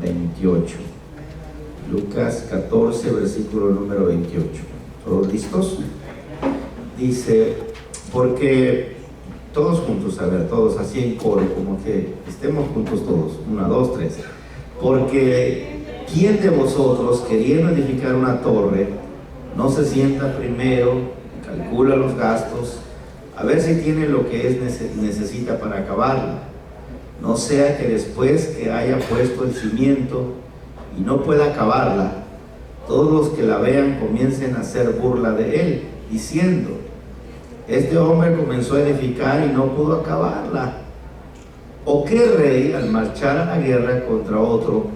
28. Lucas 14, versículo número 28. ¿Todos listos? Dice, porque todos juntos, a ver, todos así en coro, como que estemos juntos todos. 1, 2, 3. Porque ¿quién de vosotros, queriendo edificar una torre, no se sienta primero, calcula los gastos, a ver si tiene lo que necesita para acabarla? No sea que después que haya puesto el cimiento y no pueda acabarla, todos los que la vean comiencen a hacer burla de él, diciendo: este hombre comenzó a edificar y no pudo acabarla. ¿O qué rey, al marchar a la guerra contra otro,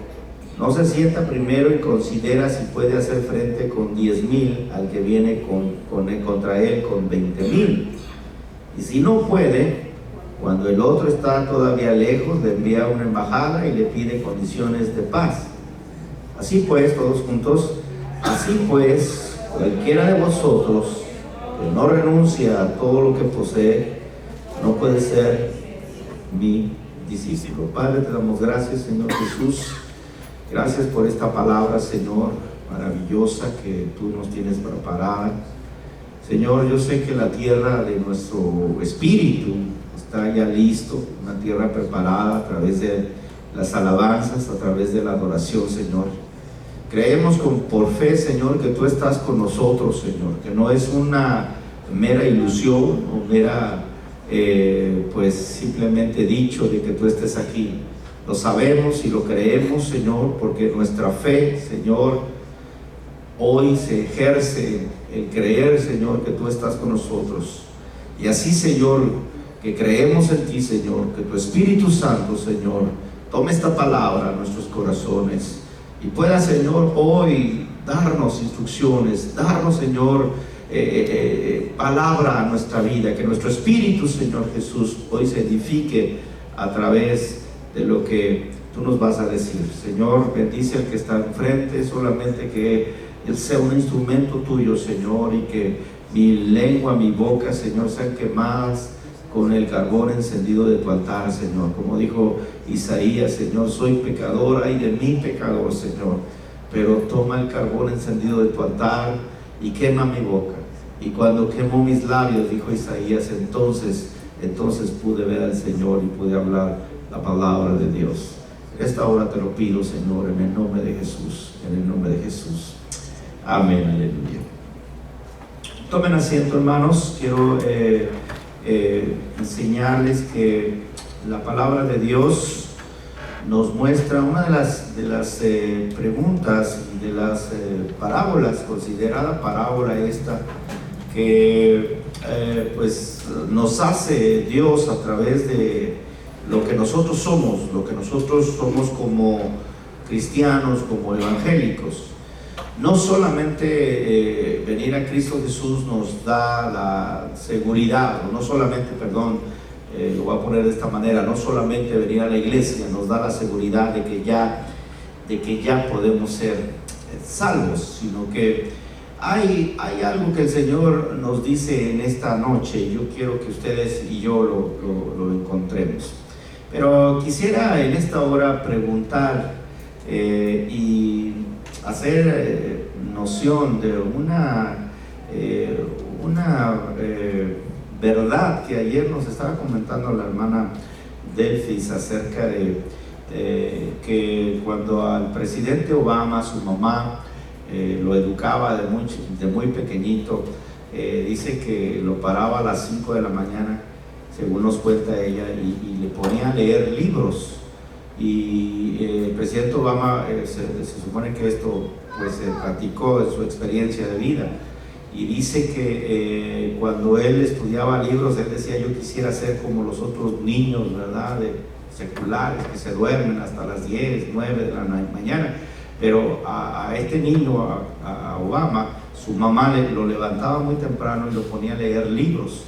no se sienta primero y considera si puede hacer frente con 10,000 al que viene contra él con 20,000? Y si no puede, cuando el otro está todavía lejos, le envía una embajada y le pide condiciones de paz. Así pues, todos juntos, así pues, cualquiera de vosotros que no renuncia a todo lo que posee, no puede ser mi discípulo. Padre, te damos gracias, Señor Jesús. Gracias por esta palabra, Señor, maravillosa que tú nos tienes preparada. Señor, yo sé que la tierra de nuestro espíritu está ya listo, una tierra preparada a través de las alabanzas, a través de la adoración, Señor. Creemos por fe, Señor, que tú estás con nosotros, Señor, que no es una mera ilusión o mera, pues simplemente dicho de que tú estés aquí. Lo sabemos y lo creemos, Señor, porque nuestra fe, Señor, hoy se ejerce el creer, Señor, que tú estás con nosotros. Y así, Señor, que creemos en ti, Señor, que tu Espíritu Santo, Señor, tome esta palabra a nuestros corazones y pueda, Señor, hoy darnos instrucciones, darnos, Señor, palabra a nuestra vida, que nuestro espíritu, Señor Jesús, hoy se edifique a través de lo que tú nos vas a decir. Señor, bendice al que está enfrente, solamente que él sea un instrumento tuyo, Señor, y que mi lengua, mi boca, Señor, sean quemadas con el carbón encendido de tu altar, Señor. Como dijo Isaías, Señor, soy pecador, ay de mí pecador, Señor, pero toma el carbón encendido de tu altar y quema mi boca. Y cuando quemó mis labios, dijo Isaías, entonces pude ver al Señor y pude hablar la palabra de Dios. Esta hora te lo pido, Señor, en el nombre de Jesús, en el nombre de Jesús. Amén, aleluya. Tomen asiento, hermanos. Quiero enseñarles que la palabra de Dios nos muestra una de las preguntas y de las parábolas, considerada parábola esta, que pues nos hace Dios a través de lo que nosotros somos como cristianos, como evangélicos. No solamente venir a Cristo Jesús nos da la seguridad, lo voy a poner de esta manera, no solamente venir a la iglesia nos da la seguridad de que ya podemos ser salvos, sino que hay algo que el Señor nos dice en esta noche, y yo quiero que ustedes y yo lo encontremos. Pero quisiera en esta hora preguntar y hacer noción de una verdad que ayer nos estaba comentando la hermana Delfis acerca de que cuando al presidente Obama, su mamá, lo educaba de muy pequeñito, dice que lo paraba a las 5 de la mañana, según nos cuenta ella, y le ponía a leer libros. Y el presidente Obama se supone que esto pues se practicó en su experiencia de vida, y dice que cuando él estudiaba libros, él decía: yo quisiera ser como los otros niños, ¿verdad?, seculares, que se duermen hasta las 10, 9 de la mañana. Pero a este niño, a Obama, su mamá lo levantaba muy temprano y lo ponía a leer libros.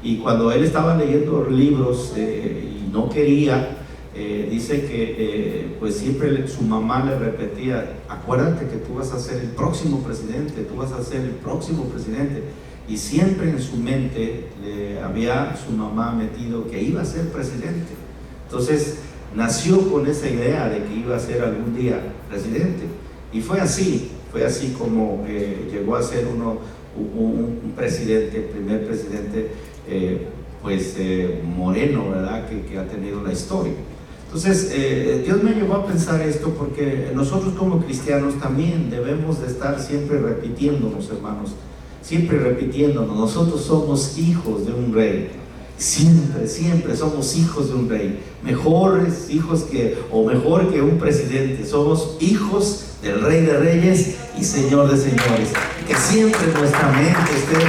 Y cuando él estaba leyendo libros y no quería, dice que pues siempre su mamá le repetía: acuérdate que tú vas a ser el próximo presidente, tú vas a ser el próximo presidente. Y siempre en su mente había su mamá metido que iba a ser presidente. Entonces nació con esa idea de que iba a ser algún día presidente. Y fue así como llegó a ser un presidente, el primer presidente moreno, ¿verdad? Que ha tenido la historia. Entonces, Dios me llevó a pensar esto porque nosotros como cristianos también debemos de estar siempre repitiéndonos, hermanos, siempre repitiéndonos. Nosotros somos hijos de un rey. Siempre somos hijos de un rey, mejores hijos mejor que un presidente. Somos hijos del Rey de Reyes y Señor de Señores. Que siempre en nuestra mente esté: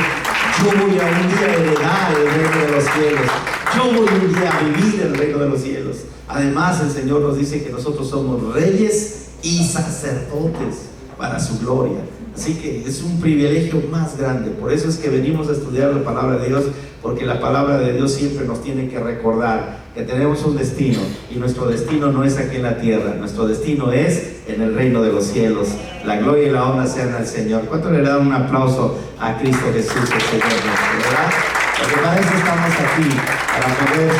yo voy a un día heredar el reino de los cielos, yo voy un día a vivir el reino de los cielos. Además, el Señor nos dice que nosotros somos reyes y sacerdotes para su gloria. Así que es un privilegio más grande. Por eso es que venimos a estudiar la palabra de Dios, porque la palabra de Dios siempre nos tiene que recordar que tenemos un destino, y nuestro destino no es aquí en la tierra, nuestro destino es en el reino de los cielos. La gloria y la honra sean al Señor. ¿Cuánto le dan un aplauso a Cristo Jesús, el Señor nuestro, verdad? Porque para eso estamos aquí, para poder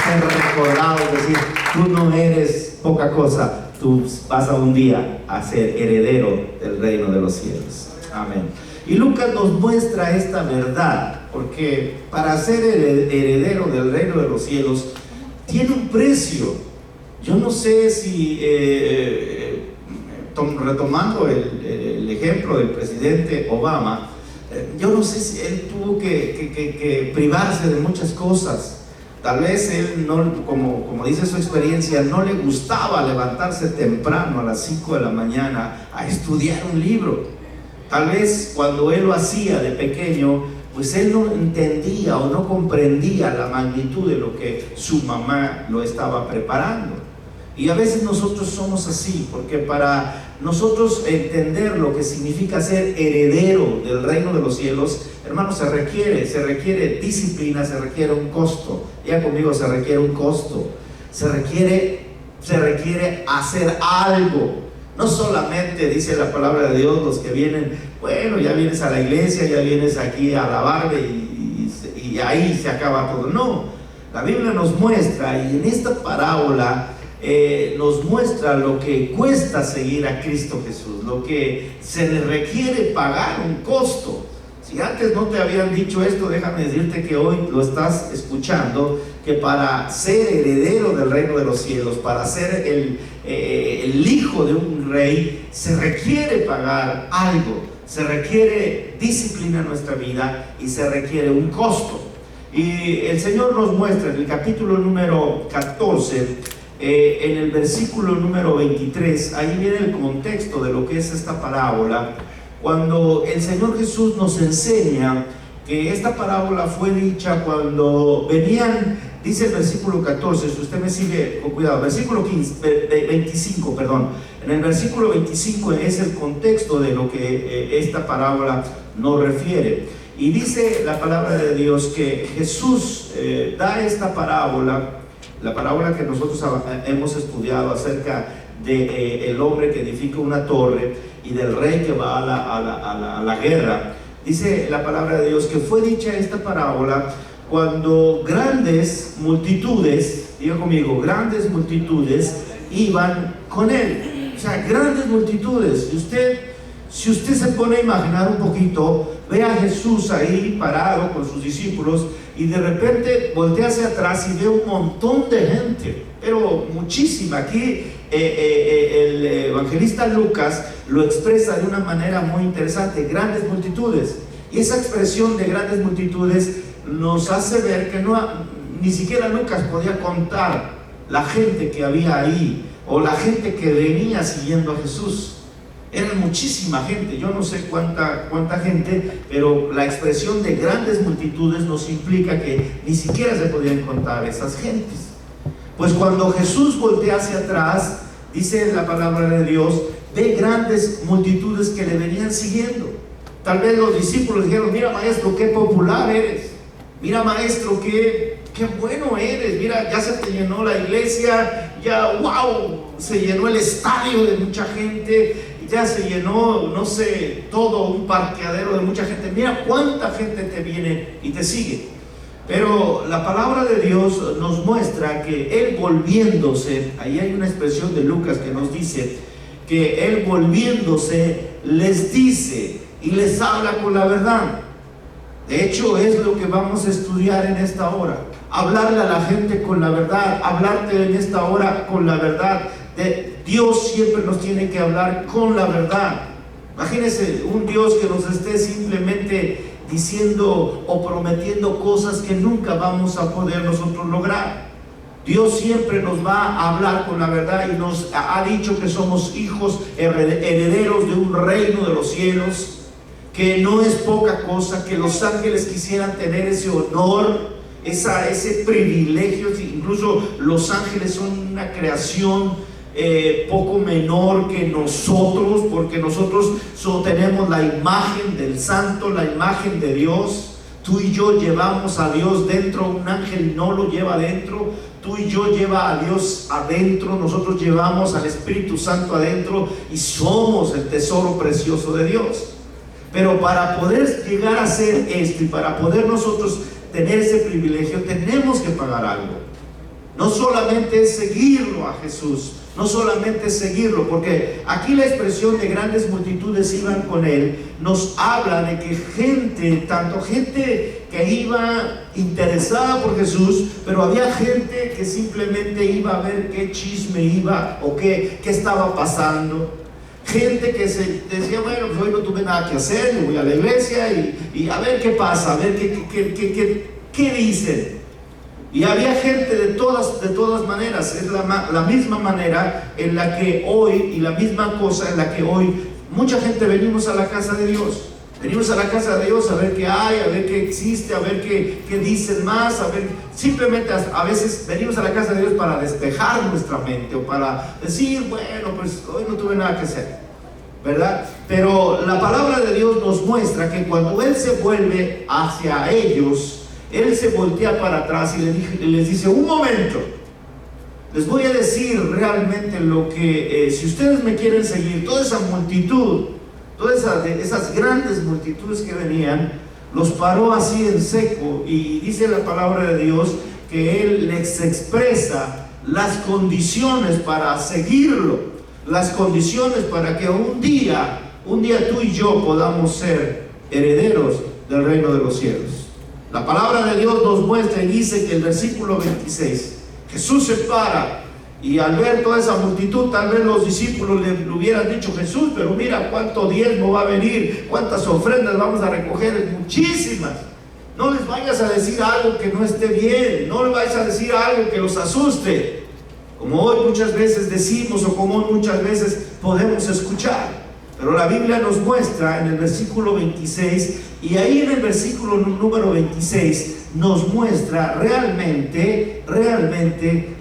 ser recordados, decir: tú no eres poca cosa, tú vas a un día a ser heredero del reino de los cielos. Amén. Y Lucas nos muestra esta verdad, porque para ser heredero del reino de los cielos tiene un precio. Yo no sé si, retomando el ejemplo del presidente Obama, yo no sé si él tuvo que privarse de muchas cosas. Tal vez él, no, como dice su experiencia, no le gustaba levantarse temprano a las 5 de la mañana a estudiar un libro. Tal vez cuando él lo hacía de pequeño, pues él no entendía o no comprendía la magnitud de lo que su mamá lo estaba preparando. Y a veces nosotros somos así, porque para nosotros entender lo que significa ser heredero del reino de los cielos, hermanos, se requiere disciplina, se requiere un costo. Ya conmigo, se requiere un costo. Se requiere hacer algo. No solamente, dice la palabra de Dios, los que vienen, bueno, ya vienes a la iglesia, ya vienes aquí a alabarle y ahí se acaba todo. No, la Biblia nos muestra, y en esta parábola nos muestra lo que cuesta seguir a Cristo Jesús, lo que se le requiere pagar un costo. Si antes no te habían dicho esto, déjame decirte que hoy lo estás escuchando, que para ser heredero del reino de los cielos, para ser el hijo de un rey, se requiere pagar algo, se requiere disciplina en nuestra vida y se requiere un costo. Y el Señor nos muestra en el capítulo número 14, en el versículo número 23, ahí viene el contexto de lo que es esta parábola, cuando el Señor Jesús nos enseña que esta parábola fue dicha cuando venían, dice el versículo 14, si usted me sigue con cuidado, versículo 25, perdón, en el versículo 25 es el contexto de lo que esta parábola nos refiere. Y dice la palabra de Dios que Jesús da esta parábola, la parábola que nosotros hemos estudiado acerca de el hombre que edifica una torre y del rey que va a la guerra. Dice la palabra de Dios que fue dicha esta parábola cuando grandes multitudes, diga conmigo, grandes multitudes iban con él. O sea, grandes multitudes. Si usted se pone a imaginar un poquito, ve a Jesús ahí parado con sus discípulos y de repente voltea hacia atrás y ve un montón de gente, pero muchísima. Aquí el evangelista Lucas lo expresa de una manera muy interesante: grandes multitudes. Y esa expresión de grandes multitudes nos hace ver que ni siquiera Lucas podía contar la gente que había ahí o la gente que venía siguiendo a Jesús. Eran muchísima gente, yo no sé cuánta gente, pero la expresión de grandes multitudes nos implica que ni siquiera se podían contar esas gentes. Pues cuando Jesús voltea hacia atrás, dice la palabra de Dios, ve grandes multitudes que le venían siguiendo. Tal vez los discípulos dijeron: mira, maestro, qué popular eres, mira, maestro, qué bueno eres, mira, ya se te llenó la iglesia, ya, wow, se llenó el estadio de mucha gente, ya se llenó, no sé, todo un parqueadero de mucha gente, mira cuánta gente te viene y te sigue. Pero la palabra de Dios nos muestra que Él volviéndose, ahí hay una expresión de Lucas que nos dice que Él volviéndose les dice y les habla con la verdad. De hecho, es lo que vamos a estudiar en esta hora. Hablarle a la gente con la verdad, hablarte en esta hora con la verdad. Dios siempre nos tiene que hablar con la verdad. Imagínense un Dios que nos esté simplemente diciendo o prometiendo cosas que nunca vamos a poder nosotros lograr. Dios siempre nos va a hablar con la verdad y nos ha dicho que somos hijos herederos de un reino de los cielos, que no es poca cosa, que los ángeles quisieran tener ese honor, ese privilegio. Incluso los ángeles son una creación poco menor que nosotros, porque nosotros solo tenemos la imagen del santo, la imagen de Dios. Tú y yo llevamos a Dios dentro, un ángel no lo lleva adentro. Tú y yo lleva a Dios adentro, nosotros llevamos al Espíritu Santo adentro y somos el tesoro precioso de Dios. Pero para poder llegar a ser esto y para poder nosotros tener ese privilegio, tenemos que pagar algo. No solamente es seguirlo a Jesús, no solamente es seguirlo, porque aquí la expresión de grandes multitudes iban con Él nos habla de que tanto gente que iba interesada por Jesús, pero había gente que simplemente iba a ver qué chisme iba o qué estaba pasando. Gente que se decía, bueno, pues hoy no tuve nada que hacer, me voy a la iglesia y a ver qué pasa, a ver qué dicen. Y había gente de todas maneras. Es la misma manera en la que hoy, y la misma cosa en la que hoy mucha gente venimos a la casa de Dios. Venimos a la casa de Dios a ver qué hay, a ver qué existe, a ver qué dicen más, simplemente a veces venimos a la casa de Dios para despejar nuestra mente o para decir, bueno, pues hoy no tuve nada que hacer, ¿verdad? Pero la palabra de Dios nos muestra que cuando Él se vuelve hacia ellos, Él se voltea para atrás y les dice, un momento, les voy a decir realmente lo que, si ustedes me quieren seguir, toda esa multitud, todas esas grandes multitudes que venían, los paró así en seco, y dice la palabra de Dios que Él les expresa las condiciones para seguirlo, las condiciones para que un día tú y yo podamos ser herederos del reino de los cielos. La palabra de Dios nos muestra y dice que el versículo 26, Jesús se para. Y al ver toda esa multitud, tal vez los discípulos le hubieran dicho, Jesús, pero mira cuánto diezmo va a venir, cuántas ofrendas vamos a recoger, muchísimas. No les vayas a decir algo que no esté bien, no les vayas a decir algo que los asuste, como hoy muchas veces decimos o como hoy muchas veces podemos escuchar. Pero la Biblia nos muestra en el versículo 26, y ahí en el versículo número 26 nos muestra realmente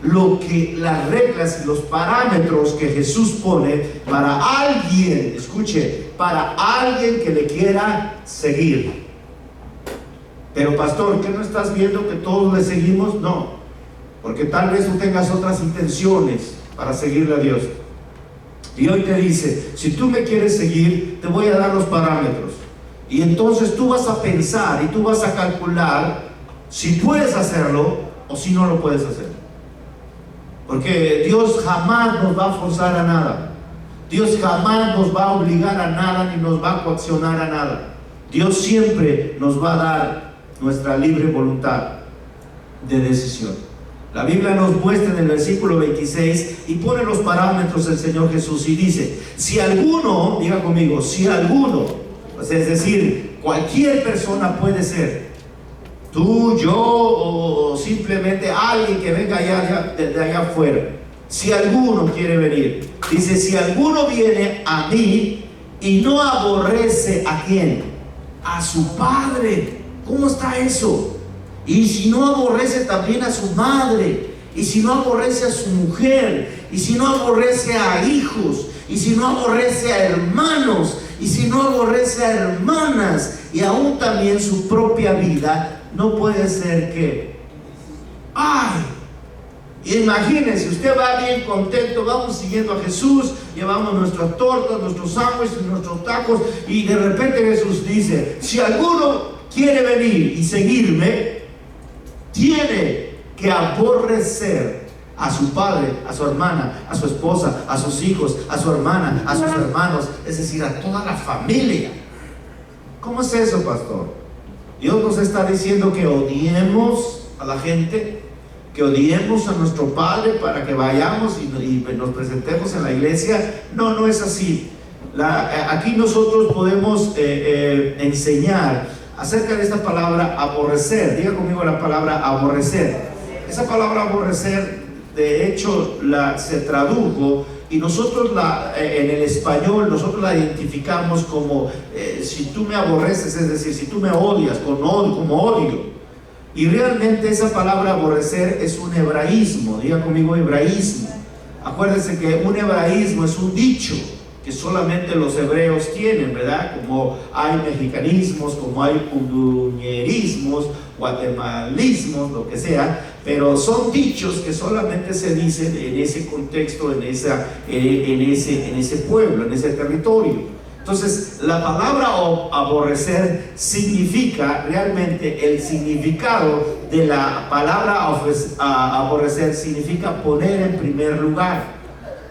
lo que las reglas y los parámetros que Jesús pone para alguien, escuche, para alguien que le quiera seguir. Pero pastor, ¿qué no estás viendo que todos le seguimos? No, porque tal vez tú tengas otras intenciones para seguirle a Dios. Y hoy te dice, si tú me quieres seguir, te voy a dar los parámetros. Y entonces tú vas a pensar y tú vas a calcular si puedes hacerlo o si no lo puedes hacer. Porque Dios jamás nos va a forzar a nada. Dios jamás nos va a obligar a nada ni nos va a coaccionar a nada. Dios siempre nos va a dar nuestra libre voluntad de decisión. La Biblia nos muestra en el versículo 26 y pone los parámetros del Señor Jesús y dice, si alguno, diga conmigo, si alguno, pues es decir, cualquier persona puede ser, tú, yo o simplemente alguien que venga de allá afuera, si alguno quiere venir, dice, si alguno viene a mí y no aborrece ¿a quién? A su padre. ¿Cómo está eso? Y si no aborrece también a su madre, y si no aborrece a su mujer, y si no aborrece a hijos, y si no aborrece a hermanos, y si no aborrece a hermanas, y aún también su propia vida, no puede ser que, ¡ay! Imagínense, usted va bien contento, vamos siguiendo a Jesús, llevamos nuestras tortas, nuestros sándwiches, nuestros tacos, y de repente Jesús dice, si alguno quiere venir y seguirme, tiene que aborrecer a su padre, a su hermana, a su esposa, a sus hijos, a su hermana, a sus hermanos, es decir, a toda la familia. ¿Cómo es eso, pastor? Dios nos está diciendo que odiemos a la gente, que odiemos a nuestro padre para que vayamos y nos presentemos en la iglesia. No, no es así. Aquí nosotros podemos enseñar acerca de esta palabra aborrecer. Diga conmigo la palabra aborrecer. Esa palabra aborrecer, de hecho, se tradujo, y nosotros en el español nosotros la identificamos como si tú me aborreces, es decir, si tú me odias, como odio. Y realmente esa palabra aborrecer es un hebraísmo. Diga conmigo hebraísmo. Acuérdense que un hebraísmo es un dicho que solamente los hebreos tienen, ¿verdad? Como hay mexicanismos, como hay punduñerismos, guatemalismos, lo que sea, pero son dichos que solamente se dicen en ese contexto, en ese pueblo, en ese territorio. Entonces, la palabra aborrecer significa, realmente el significado de la palabra aborrecer significa poner en primer lugar.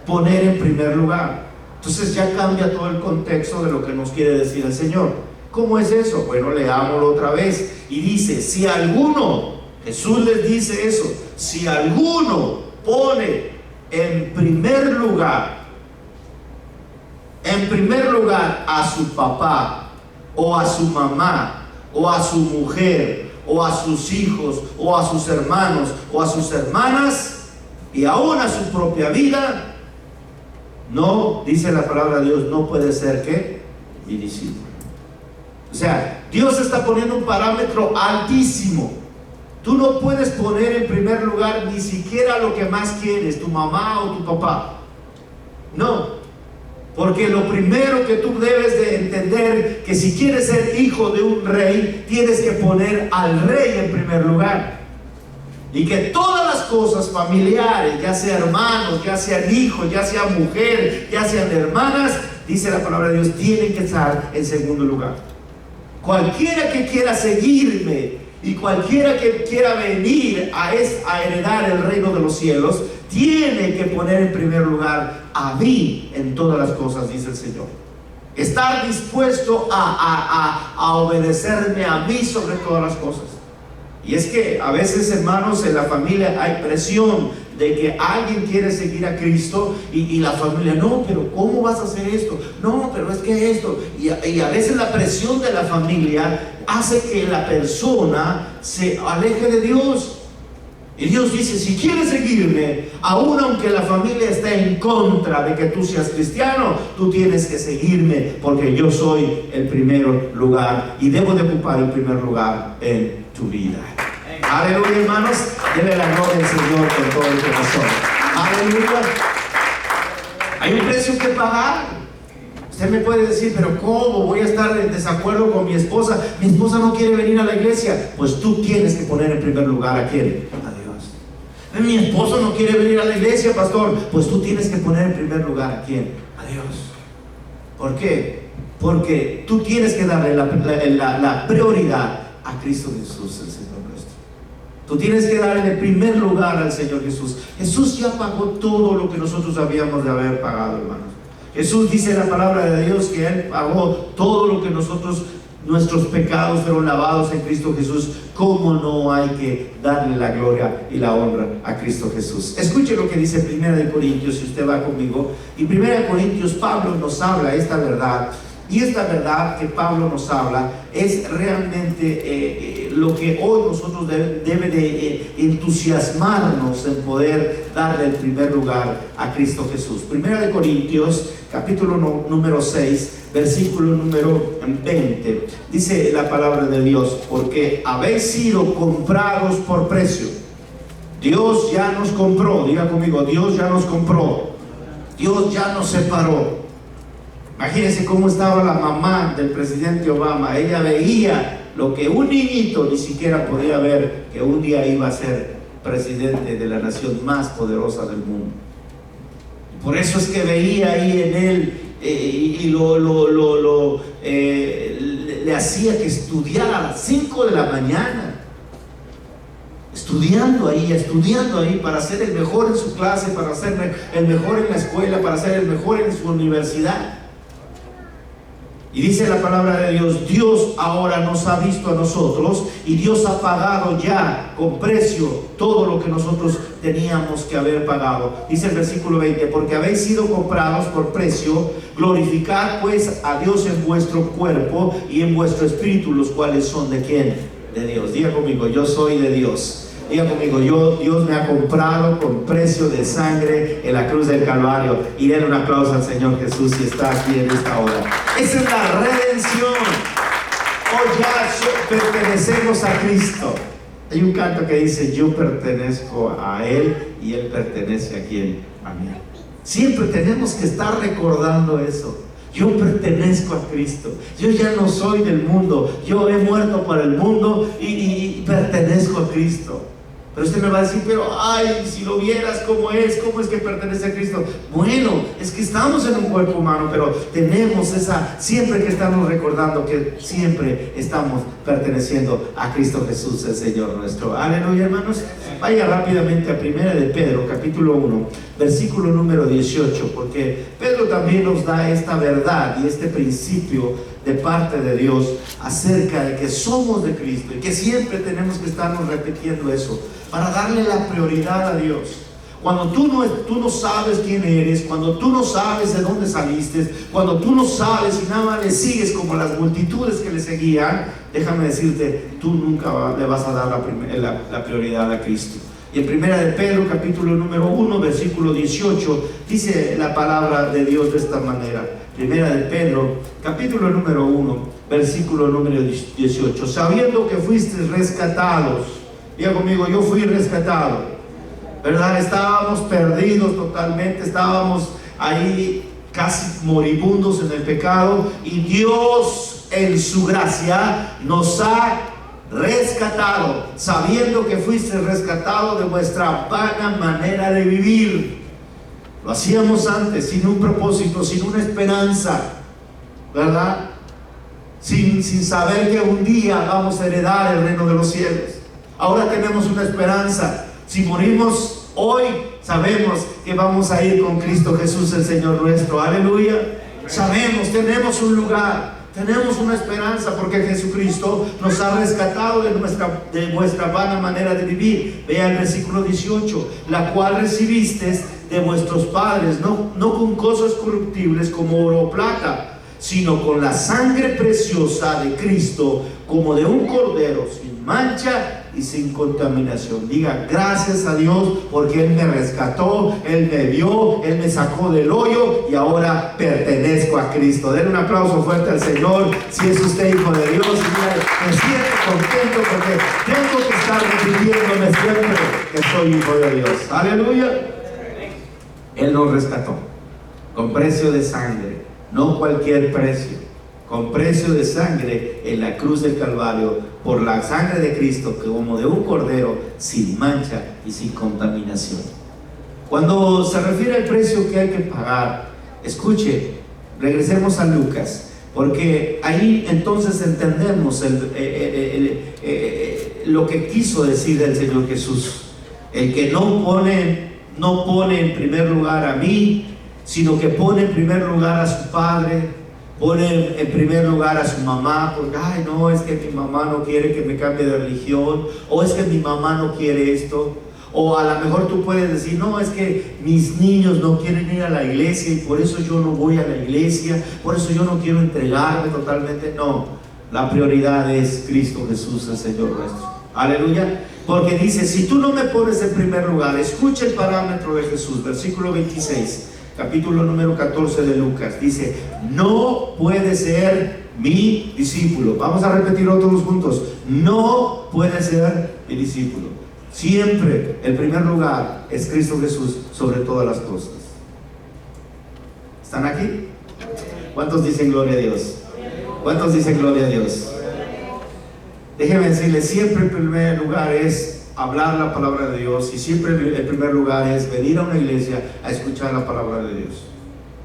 Poner en primer lugar. Entonces ya cambia todo el contexto de lo que nos quiere decir el Señor. ¿Cómo es eso? Bueno, leámoslo otra vez. Y dice, si alguno, Jesús les dice eso, si alguno pone en primer lugar a su papá, o a su mamá, o a su mujer, o a sus hijos, o a sus hermanos, o a sus hermanas, y aún a su propia vida, no, dice la palabra de Dios, no puede ser que mi discípulo. O sea, Dios está poniendo un parámetro altísimo. Tú no puedes poner en primer lugar ni siquiera lo que más quieres, tu mamá o tu papá. No, porque lo primero que tú debes de entender, que si quieres ser hijo de un rey, tienes que poner al rey en primer lugar. Y que todas las cosas familiares, ya sean hermanos, ya sean hijos, ya sean mujeres, ya sean hermanas, dice la palabra de Dios, tienen que estar en segundo lugar. Cualquiera que quiera seguirme y cualquiera que quiera venir a heredar el reino de los cielos, tiene que poner en primer lugar a mí en todas las cosas, dice el Señor. Estar dispuesto a obedecerme a mí sobre todas las cosas. Y es que a veces, hermanos, en la familia hay presión de que alguien quiere seguir a Cristo y la familia, no, pero ¿cómo vas a hacer esto? No, pero es que esto. Y a veces la presión de la familia hace que la persona se aleje de Dios. Y Dios dice, si quieres seguirme, aun aunque la familia esté en contra de que tú seas cristiano, tú tienes que seguirme, porque yo soy el primer lugar y debo de ocupar el primer lugar en tu vida. Aleluya, hermanos. Denle la gloria al Señor con todo el corazón. Aleluya. Hay un precio que pagar. Usted me puede decir, pero ¿cómo voy a estar en desacuerdo con mi esposa? Mi esposa no quiere venir a la iglesia. Pues tú tienes que poner en primer lugar a quién. Mi esposo no quiere venir a la iglesia, pastor. Pues tú tienes que poner en primer lugar ¿a quién? A Dios. ¿Por qué? Porque tú tienes que darle la prioridad a Cristo Jesús, el Señor nuestro. Tú tienes que darle el primer lugar al Señor Jesús. Jesús ya pagó todo lo que nosotros habíamos de haber pagado, hermanos. Jesús dice en la palabra de Dios que Él pagó todo lo que nuestros pecados fueron lavados en Cristo Jesús. ¿Cómo no hay que darle la gloria y la honra a Cristo Jesús? Escuche lo que dice 1 Corintios, si usted va conmigo. Y 1 Corintios, Pablo nos habla esta verdad. Y esta verdad que Pablo nos habla es realmente lo que hoy nosotros debe de entusiasmarnos en poder darle el primer lugar a Cristo Jesús. 1 Corintios, capítulo número 6, versículo número 20. Dice la palabra de Dios, porque habéis sido comprados por precio. Dios ya nos compró. Diga conmigo, Dios ya nos compró. Dios ya nos separó. Imagínense cómo estaba la mamá del presidente Obama. Ella veía lo que un niñito ni siquiera podía ver, que un día iba a ser presidente de la nación más poderosa del mundo. Por eso es que veía ahí en él le hacía que estudiara a las 5 de la mañana. estudiando ahí para ser el mejor en su clase, para ser el mejor en la escuela, para ser el mejor en su universidad. Y dice la palabra de Dios: Dios ahora nos ha visto a nosotros y Dios ha pagado ya con precio todo lo que nosotros teníamos que haber pagado. Dice el versículo 20: porque habéis sido comprados por precio, glorificad pues a Dios en vuestro cuerpo y en vuestro espíritu, los cuales son ¿de quién? De Dios. Diga conmigo: yo soy de Dios. Diga conmigo: Dios me ha comprado con precio de sangre en la cruz del Calvario. Y den un aplauso al Señor Jesús si está aquí en esta hora. Esa es la redención. Hoy ya pertenecemos a Cristo. Hay un canto que dice: yo pertenezco a Él y Él pertenece a quién, a mí. Siempre tenemos que estar recordando eso. Yo pertenezco a Cristo. Yo ya no soy del mundo. Yo he muerto para el mundo y pertenezco a Cristo. Pero usted me va a decir: pero ay, si lo vieras cómo es que pertenece a Cristo. Bueno, es que estamos en un cuerpo humano, pero tenemos siempre que estamos recordando que siempre estamos perteneciendo a Cristo Jesús, el Señor nuestro. Aleluya, hermanos. Vaya rápidamente a 1 de Pedro, capítulo 1, versículo número 18, porque Pedro también nos da esta verdad y este principio de parte de Dios acerca de que somos de Cristo y que siempre tenemos que estarnos repitiendo eso para darle la prioridad a Dios. Cuando tú no sabes quién eres, cuando tú no sabes de dónde saliste, cuando tú no sabes y nada más le sigues como las multitudes que le seguían, déjame decirte, tú nunca le vas a dar la prioridad a Cristo. Y en 1 de Pedro, capítulo número 1, versículo 18, dice la palabra de Dios de esta manera. 1 de Pedro, capítulo número 1, versículo número 18: sabiendo que fuisteis rescatados. Diga conmigo: yo fui rescatado, ¿verdad? Estábamos perdidos totalmente, estábamos ahí casi moribundos en el pecado, y Dios en su gracia nos ha rescatado, sabiendo que fuiste rescatado de vuestra vana manera de vivir. Lo hacíamos antes sin un propósito, sin una esperanza, ¿verdad? Sin saber que un día vamos a heredar el reino de los cielos. Ahora tenemos una esperanza. Si morimos hoy, sabemos que vamos a ir con Cristo Jesús, el Señor nuestro. Aleluya. Sabemos, tenemos un lugar. Tenemos una esperanza porque Jesucristo nos ha rescatado de vuestra vana manera de vivir. Vea el versículo 18: la cual recibisteis de vuestros padres, no con cosas corruptibles como oro o plata, sino con la sangre preciosa de Cristo, como de un cordero, sin mancha y sin contaminación. Diga: gracias a Dios porque Él me rescató, Él me vio, Él me sacó del hoyo y ahora pertenezco a Cristo. Den un aplauso fuerte al Señor si es usted hijo de Dios. Y mira, me siento contento porque tengo que estar repitiéndome siempre que soy hijo de Dios. Aleluya. Él nos rescató con precio de sangre, no cualquier precio, con precio de sangre en la cruz del Calvario, por la sangre de Cristo, como de un cordero, sin mancha y sin contaminación. Cuando se refiere al precio que hay que pagar, escuche, regresemos a Lucas, porque ahí entonces entendemos lo que quiso decir el Señor Jesús. El que no pone en primer lugar a mí, sino que pone en primer lugar a su padre, pone en primer lugar a su mamá, porque ay, no, es que mi mamá no quiere que me cambie de religión, o es que mi mamá no quiere esto, o a lo mejor tú puedes decir: no, es que mis niños no quieren ir a la iglesia y por eso yo no voy a la iglesia, por eso yo no quiero entregarme totalmente. No, la prioridad es Cristo Jesús, el Señor nuestro. Aleluya. Porque dice: si tú no me pones en primer lugar, escucha el parámetro de Jesús, versículo 26, capítulo número 14 de Lucas, dice: no puede ser mi discípulo. Vamos a repetirlo todos juntos: no puede ser mi discípulo. Siempre el primer lugar es Cristo Jesús sobre todas las cosas. ¿Están aquí? ¿Cuántos dicen gloria a Dios? ¿Cuántos dicen gloria a Dios? Déjeme decirles, siempre el primer lugar es hablar la palabra de Dios, y siempre el primer lugar es venir a una iglesia a escuchar la palabra de Dios.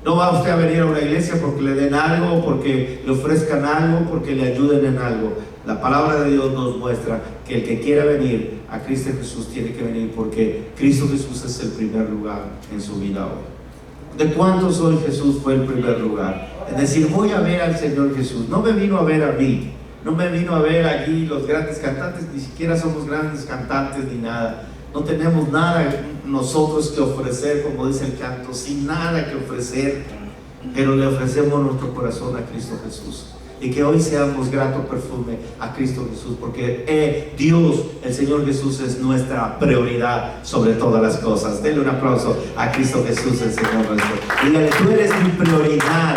No va usted a venir a una iglesia porque le den algo, porque le ofrezcan algo, porque le ayuden en algo. La palabra de Dios nos muestra que el que quiera venir a Cristo Jesús tiene que venir porque Cristo Jesús es el primer lugar en su vida hoy. ¿De cuántos hoy Jesús fue el primer lugar? Es decir, voy a ver al Señor Jesús. No me vino a ver a mí, no me vino a ver aquí los grandes cantantes, ni siquiera somos grandes cantantes ni nada. No tenemos nada nosotros que ofrecer, como dice el canto, sin nada que ofrecer, pero le ofrecemos nuestro corazón a Cristo Jesús. Y que hoy seamos grato perfume a Cristo Jesús, porque Dios, el Señor Jesús, es nuestra prioridad sobre todas las cosas. Denle un aplauso a Cristo Jesús, el Señor nuestro. Dígale, tú eres mi prioridad.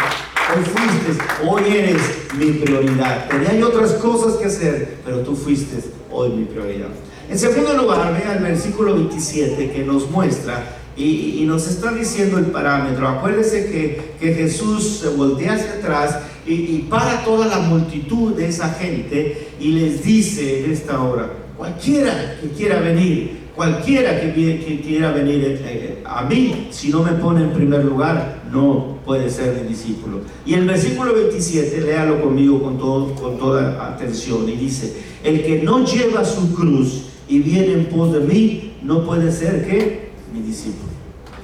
Hoy fuiste, hoy eres mi prioridad. Tenía hay otras cosas que hacer, pero tú fuiste hoy mi prioridad. En segundo lugar, vea el versículo 27 que nos muestra y nos está diciendo el parámetro. Acuérdese que Jesús se voltea hacia atrás y para toda la multitud de esa gente y les dice en esta hora: cualquiera que quiera venir, cualquiera que quiera venir a mí, si no me pone en primer lugar, no puede ser mi discípulo. Y el versículo 27, léalo conmigo con toda atención, y dice: el que no lleva su cruz y viene en pos de mí, no puede ser que mi discípulo.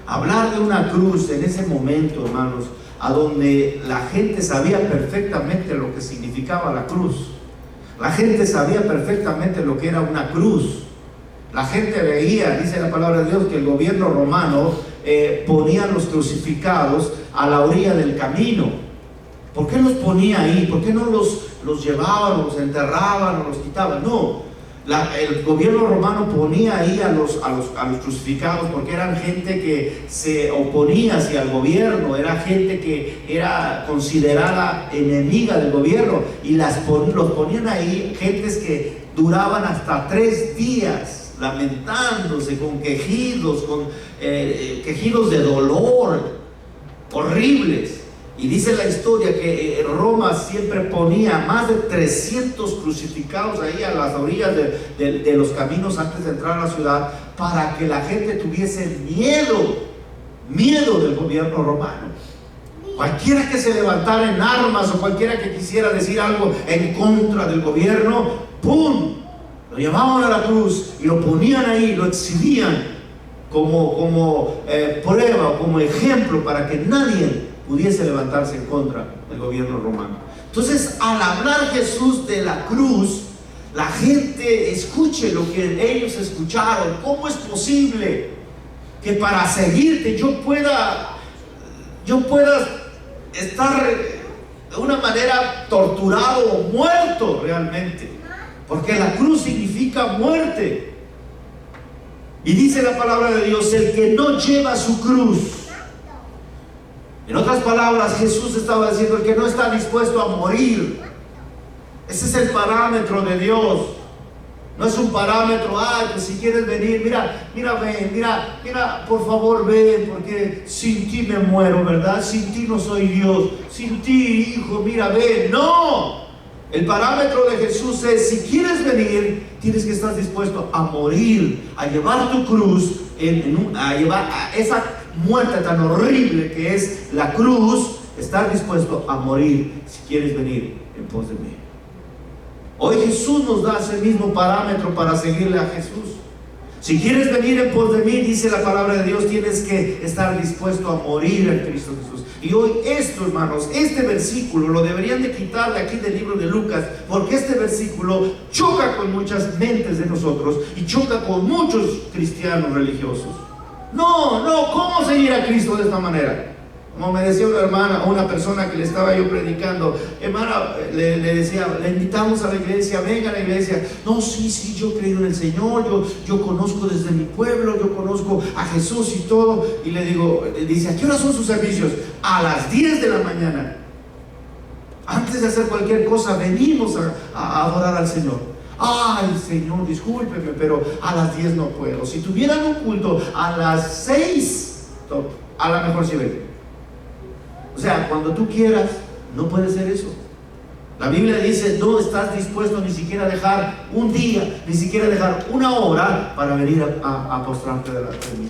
Hablar de una cruz en ese momento, hermanos, a donde la gente sabía perfectamente lo que significaba la cruz. La gente sabía perfectamente lo que era una cruz. La gente veía, dice la palabra de Dios, que el gobierno romano ponía los crucificados a la orilla del camino. ¿Por qué los ponía ahí? ¿Por qué no los llevaban, los enterraban o los quitaban? No. El gobierno romano ponía ahí a los crucificados porque eran gente que se oponía hacia el gobierno, era gente que era considerada enemiga del gobierno, y los ponían ahí gentes que duraban hasta 3 días lamentándose, con quejidos, quejidos de dolor horribles. Y dice la historia que Roma siempre ponía más de 300 crucificados ahí a las orillas de los caminos antes de entrar a la ciudad, para que la gente tuviese miedo del gobierno romano. Cualquiera que se levantara en armas o cualquiera que quisiera decir algo en contra del gobierno, ¡pum!, lo llevaban a la cruz y lo ponían ahí, lo exhibían como prueba o como ejemplo para que nadie pudiese levantarse en contra del gobierno romano. Entonces, al hablar Jesús de la cruz, la gente escuche lo que ellos escucharon. ¿Cómo es posible que para seguirte yo pueda estar de una manera torturado o muerto realmente? Porque la cruz significa muerte. Y dice la palabra de Dios: el que no lleva su cruz. En otras palabras, Jesús estaba diciendo: el que no está dispuesto a morir. Ese es el parámetro de Dios. No es un parámetro, que si quieres venir, mira, por favor ven, porque sin ti me muero, ¿verdad? Sin ti no soy Dios, sin ti, hijo, mira, ven. No, el parámetro de Jesús es: si quieres venir, tienes que estar dispuesto a morir, a llevar tu cruz, a llevar a esa muerte tan horrible que es la cruz, estar dispuesto a morir si quieres venir en pos de mí. Hoy Jesús nos da ese mismo parámetro para seguirle a Jesús. Si quieres venir en pos de mí, dice la palabra de Dios, tienes que estar dispuesto a morir en Cristo Jesús. Y hoy esto, hermanos, este versículo lo deberían de quitar de aquí del libro de Lucas, porque este versículo choca con muchas mentes de nosotros y choca con muchos cristianos religiosos. No, ¿cómo seguir a Cristo de esta manera? Como me decía una hermana, o una persona que le estaba yo predicando, hermana, le decía: le invitamos a la iglesia, venga a la iglesia. No, sí, yo creo en el Señor, yo conozco desde mi pueblo, yo conozco a Jesús y todo. Y le digo, dice: ¿a qué hora son sus servicios? A las 10 de la mañana. Antes de hacer cualquier cosa, venimos a adorar al Señor. Ay, Señor, discúlpeme, pero a las 10 no puedo. Si tuvieran un culto a las 6, a lo mejor sí ven. O sea, cuando tú quieras, no puede ser eso. La Biblia dice: no estás dispuesto ni siquiera a dejar un día, ni siquiera a dejar una hora para venir a postrarte delante de mí.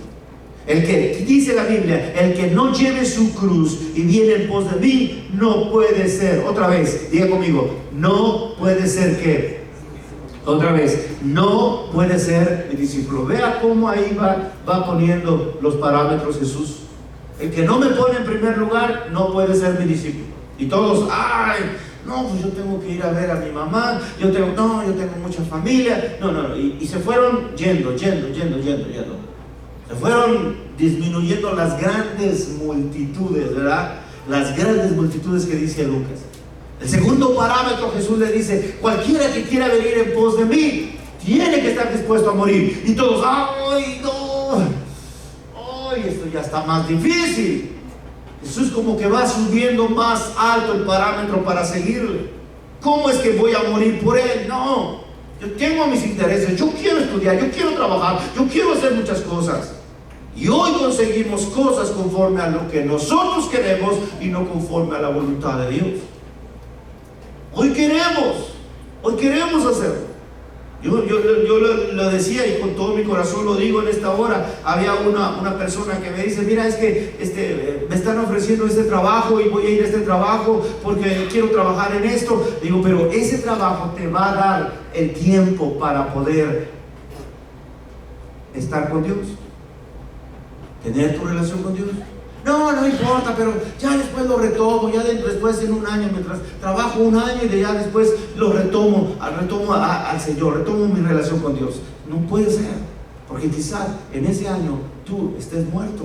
El que, dice la Biblia, el que no lleve su cruz y viene en pos de mí, no puede ser. Otra vez, diga conmigo, no puede ser que. Otra vez, no puede ser mi discípulo. Vea cómo ahí va poniendo los parámetros Jesús. El que no me pone en primer lugar, no puede ser mi discípulo. Y todos, ay, no, pues yo tengo que ir a ver a mi mamá, yo tengo mucha familia. No, y se fueron yendo. Se fueron disminuyendo las grandes multitudes, ¿verdad? Las grandes multitudes que dice Lucas. El segundo parámetro, Jesús le dice, cualquiera que quiera venir en pos de mí, tiene que estar dispuesto a morir. Y todos, ¡ay, no! ¡Ay, esto ya está más difícil! Jesús como que va subiendo más alto el parámetro para seguirle. ¿Cómo es que voy a morir por él? No, yo tengo mis intereses, yo quiero estudiar, yo quiero trabajar, yo quiero hacer muchas cosas. Y hoy conseguimos cosas conforme a lo que nosotros queremos y no conforme a la voluntad de Dios. Hoy queremos hacerlo. Yo lo decía y con todo mi corazón lo digo en esta hora. Había una persona que me dice, mira, es que me están ofreciendo este trabajo y voy a ir a este trabajo porque quiero trabajar en esto. Digo, pero ese trabajo te va a dar el tiempo para poder estar con Dios, tener tu relación con Dios. No importa, pero ya después lo retomo, ya después en un año, mientras trabajo un año y ya después lo retomo al Señor, retomo mi relación con Dios. No puede ser, porque quizás en ese año tú estés muerto.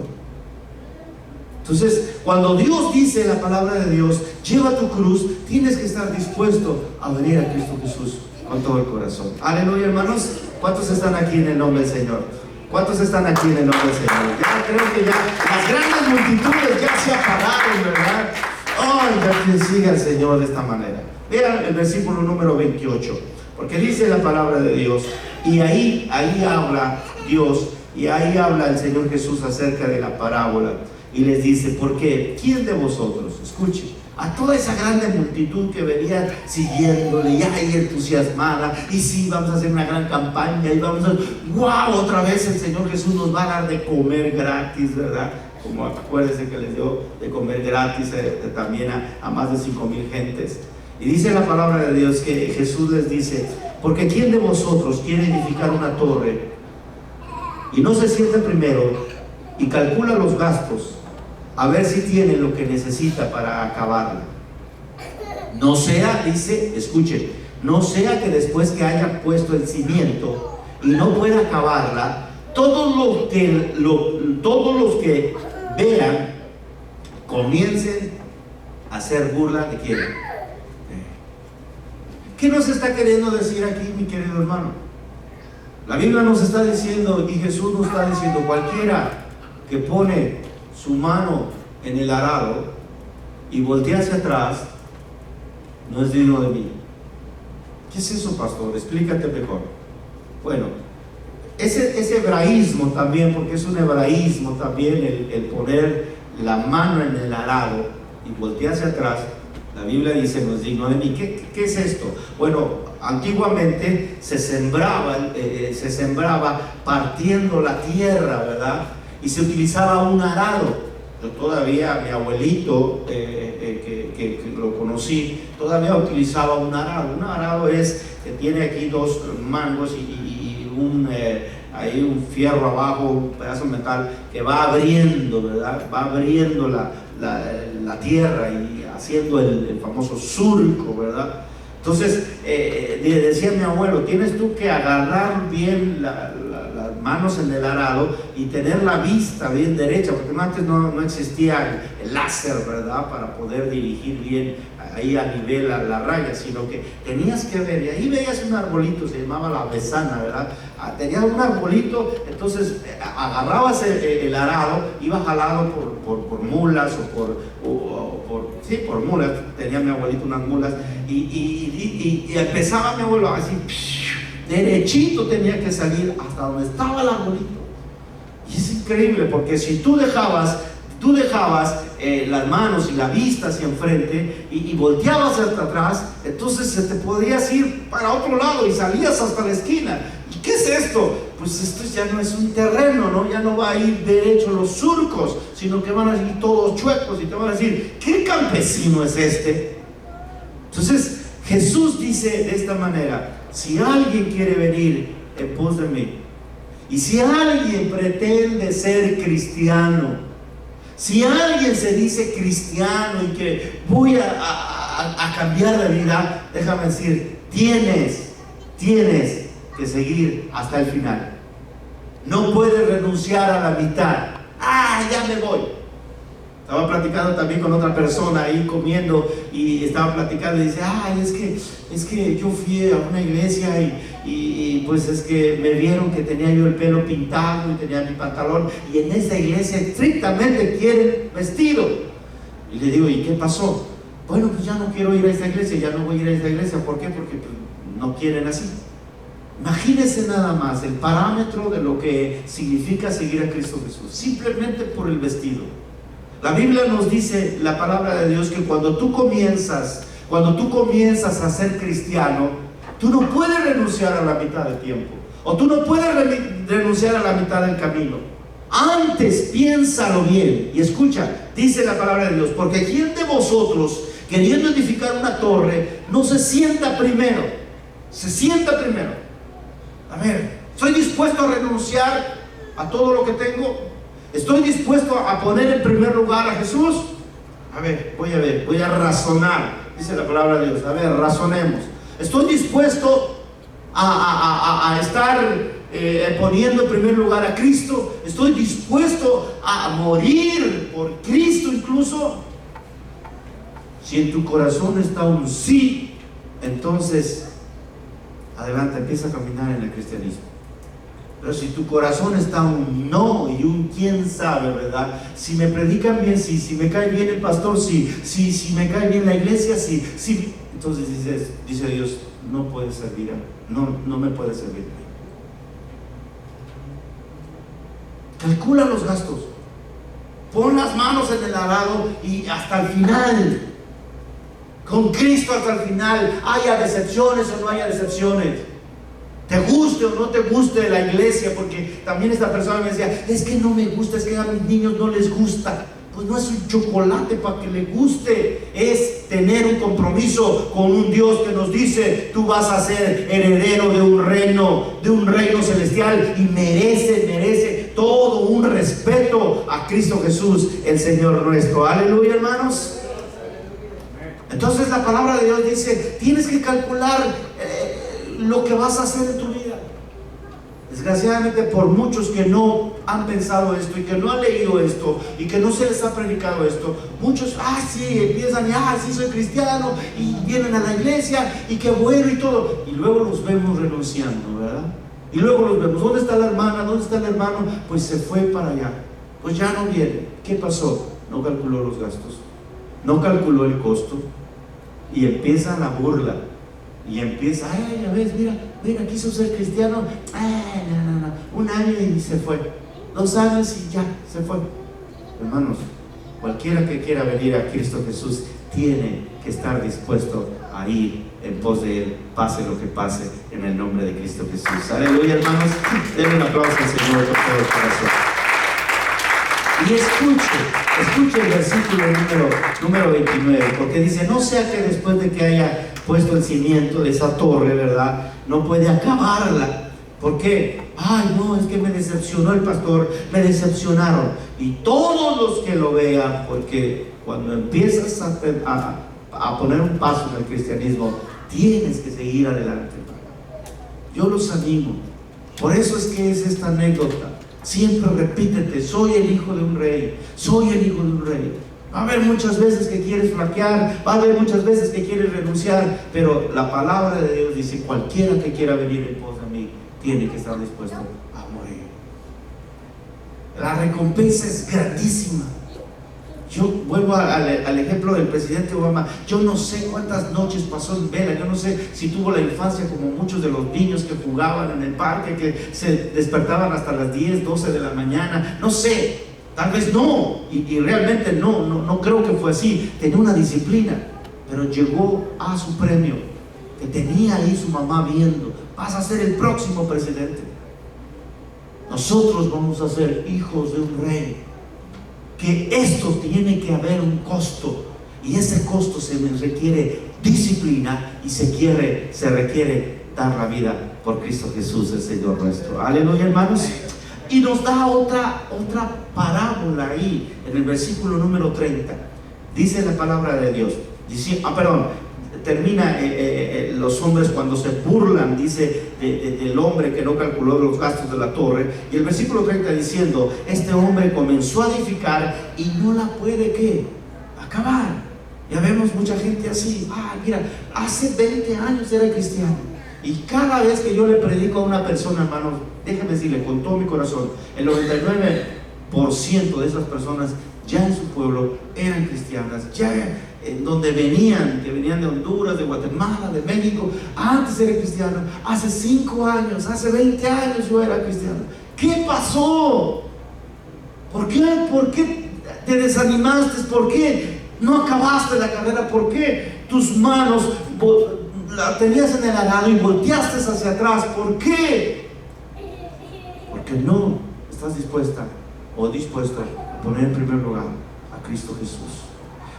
Entonces, cuando Dios dice la palabra de Dios, lleva tu cruz, tienes que estar dispuesto a venir a Cristo Jesús con todo el corazón. Aleluya, hermanos. ¿Cuántos están aquí en el nombre del Señor? ¿Cuántos están aquí en el nombre del Señor? Ya creo que ya las grandes multitudes ya se apagaron, ¿verdad? ¡Ay, ya que siga el Señor de esta manera! Vean el versículo número 28, porque dice la palabra de Dios, y ahí habla Dios, y ahí habla el Señor Jesús acerca de la parábola, y les dice, ¿por qué? ¿Quién de vosotros? Escuchen, a toda esa grande multitud que venía siguiéndole, ya ahí entusiasmada, y sí, vamos a hacer una gran campaña, y vamos a, wow, otra vez el Señor Jesús nos va a dar de comer gratis, ¿verdad? Como acuérdense que les dio de comer gratis también a más de 5,000 gentes. Y dice la palabra de Dios que Jesús les dice, porque ¿quién de vosotros quiere edificar una torre y no se siente primero y calcula los gastos a ver si tiene lo que necesita para acabarla? No sea, dice, escuchen, no sea que después que haya puesto el cimiento y no pueda acabarla, todos los que vean comiencen a hacer burla de quién. ¿Qué nos está queriendo decir aquí, mi querido hermano? La Biblia nos está diciendo, y Jesús nos está diciendo, cualquiera que pone su mano en el arado y voltea hacia atrás no es digno de mí. ¿Qué es eso, pastor? Explícate mejor. Bueno, ese hebraísmo también, porque es un hebraísmo también el poner la mano en el arado y voltear hacia atrás. La Biblia dice, no es digno de mí. ¿Qué es esto? Bueno, antiguamente se sembraba partiendo la tierra, ¿verdad? Y se utilizaba un arado. Yo todavía, mi abuelito, que lo conocí, todavía utilizaba un arado. Un arado es que tiene aquí dos mangos y hay un fierro abajo, un pedazo de metal que va abriendo, ¿verdad? Va abriendo la tierra y haciendo el famoso surco, ¿verdad? Entonces, decía mi abuelo, tienes tú que agarrar bien las manos en el arado y tener la vista bien derecha, porque antes no existía el láser, ¿verdad? Para poder dirigir bien ahí a nivel la raya, sino que tenías que ver, y ahí veías un arbolito, se llamaba la avesana, ¿verdad? Tenías un arbolito, entonces agarrabas el arado, iba jalado por mulas por mulas, tenía mi abuelito unas mulas, y empezaba mi abuelo así, derechito tenía que salir hasta donde estaba el arbolito. Y es increíble, porque si tú dejabas las manos y la vista hacia enfrente y volteabas hasta atrás, entonces se te podías ir para otro lado y salías hasta la esquina. ¿Y qué es esto? pues esto ya no es un terreno, ¿no? Ya no va a ir derecho los surcos, sino que van a ir todos chuecos y te van a decir, ¿qué campesino es este? Entonces Jesús dice de esta manera: si alguien quiere venir en pos de mí, y si alguien pretende ser cristiano, si alguien se dice cristiano y que voy a cambiar de vida, déjame decir, tienes que seguir hasta el final. No puedes renunciar a la mitad. Ya me voy. Estaba platicando también con otra persona ahí comiendo, y estaba platicando y dice, es que yo fui a una iglesia y pues es que me vieron que tenía yo el pelo pintado y tenía mi pantalón, y en esa iglesia estrictamente quieren vestido. Y le digo, ¿y qué pasó? Bueno, pues ya no quiero ir a esa iglesia, ya no voy a ir a esa iglesia. ¿Por qué? Porque pues, no quieren así. Imagínense nada más el parámetro de lo que significa seguir a Cristo Jesús, simplemente por el vestido. La Biblia nos dice, la palabra de Dios, que cuando tú comienzas a ser cristiano, tú no puedes renunciar a la mitad del tiempo, o tú no puedes renunciar a la mitad del camino. Antes piénsalo bien y escucha, dice la palabra de Dios, porque ¿quién de vosotros, queriendo edificar una torre, no se sienta primero? Se sienta primero. A ver, ¿estoy dispuesto a renunciar a todo lo que tengo? ¿Estoy dispuesto a poner en primer lugar a Jesús? Voy a razonar, dice la palabra de Dios. A ver, razonemos. ¿Estoy dispuesto a estar poniendo en primer lugar a Cristo? ¿Estoy dispuesto a morir por Cristo incluso? Si en tu corazón está un sí, entonces adelante, empieza a caminar en el cristianismo. Pero si tu corazón está un no y un quién sabe, ¿verdad? Si me predican bien, sí. Si me cae bien el pastor, sí. Si me cae bien la iglesia, sí. Entonces dice Dios, no puedes servir, no me puedes servir. Calcula los gastos. Pon las manos en el arado y hasta el final. Con Cristo hasta el final, haya decepciones o no haya decepciones, te guste o no te guste la iglesia, porque también esta persona me decía, es que no me gusta, es que a mis niños no les gusta. Pues no es un chocolate para que le guste, es tener un compromiso con un Dios que nos dice, tú vas a ser heredero de un reino celestial, y merece todo un respeto a Cristo Jesús, el Señor nuestro. Aleluya, hermanos. Entonces la palabra de Dios dice, tienes que calcular lo que vas a hacer en tu vida. Desgraciadamente, por muchos que no han pensado esto y que no han leído esto y que no se les ha predicado esto, muchos, empiezan, sí soy cristiano, y vienen a la iglesia y qué bueno y todo, y luego los vemos renunciando, ¿verdad? Y luego los vemos, ¿dónde está la hermana? ¿Dónde está el hermano? Pues se fue para allá, pues ya no viene. ¿Qué pasó? No calculó los gastos, no calculó el costo, y empieza la burla, y empieza, ya ves, mira, quiso ser cristiano, no, 1 año y se fue, 2 años y ya, se fue. Hermanos, cualquiera que quiera venir a Cristo Jesús tiene que estar dispuesto a ir en pos de Él, pase lo que pase, en el nombre de Cristo Jesús. Aleluya, hermanos. Denle un aplauso al Señor por todo el corazón. Y escuche el versículo número 29, porque dice, no sea que después de que haya puesto el cimiento de esa torre, ¿verdad?, no puede acabarla. ¿Por qué? No, es que me decepcionó el pastor, me decepcionaron. Y todos los que lo vean, porque cuando empiezas a poner un paso en el cristianismo, tienes que seguir adelante. Yo los animo. Por eso es que es esta anécdota. Siempre repítete, soy el hijo de un rey, soy el hijo de un rey. Va a haber muchas veces que quieres flaquear, va a haber muchas veces que quieres renunciar, pero la palabra de Dios dice, cualquiera que quiera venir en pos de mí, tiene que estar dispuesto a morir. La recompensa es grandísima. Yo vuelvo al ejemplo del presidente Obama. Yo no sé cuántas noches pasó en vela. Yo no sé si tuvo la infancia como muchos de los niños que jugaban en el parque, que se despertaban hasta las 10, 12 de la mañana. No sé, tal vez no. Y realmente no creo que fue así. Tenía una disciplina, pero llegó a su premio, que tenía ahí su mamá viendo. Vas a ser el próximo presidente. nosotros vamos a ser hijos de un rey, que esto tiene que haber un costo, y ese costo se requiere disciplina y se requiere dar la vida por Cristo Jesús, el Señor nuestro. Aleluya, hermanos. Y nos da otra parábola ahí en el versículo número 30. Dice la palabra de Dios, termina los hombres cuando se burlan, dice, del hombre que no calculó los gastos de la torre. Y el versículo 30 diciendo, este hombre comenzó a edificar y no la puede, ¿qué? Acabar. Ya vemos mucha gente así. Mira, hace 20 años era cristiano, y cada vez que yo le predico a una persona, hermanos, déjame decirle con todo mi corazón, el 99% de esas personas ya en su pueblo eran cristianas, ya en donde venían, que venían de Honduras, de Guatemala, de México, antes era cristiano. Hace 5 años, hace 20 años yo era cristiano. ¿Qué pasó? ¿Por qué te desanimaste? ¿Por qué no acabaste la carrera? ¿Por qué tus manos la tenías en el arado y volteaste hacia atrás? ¿Por qué? Porque no estás dispuesto a poner en primer lugar a Cristo Jesús.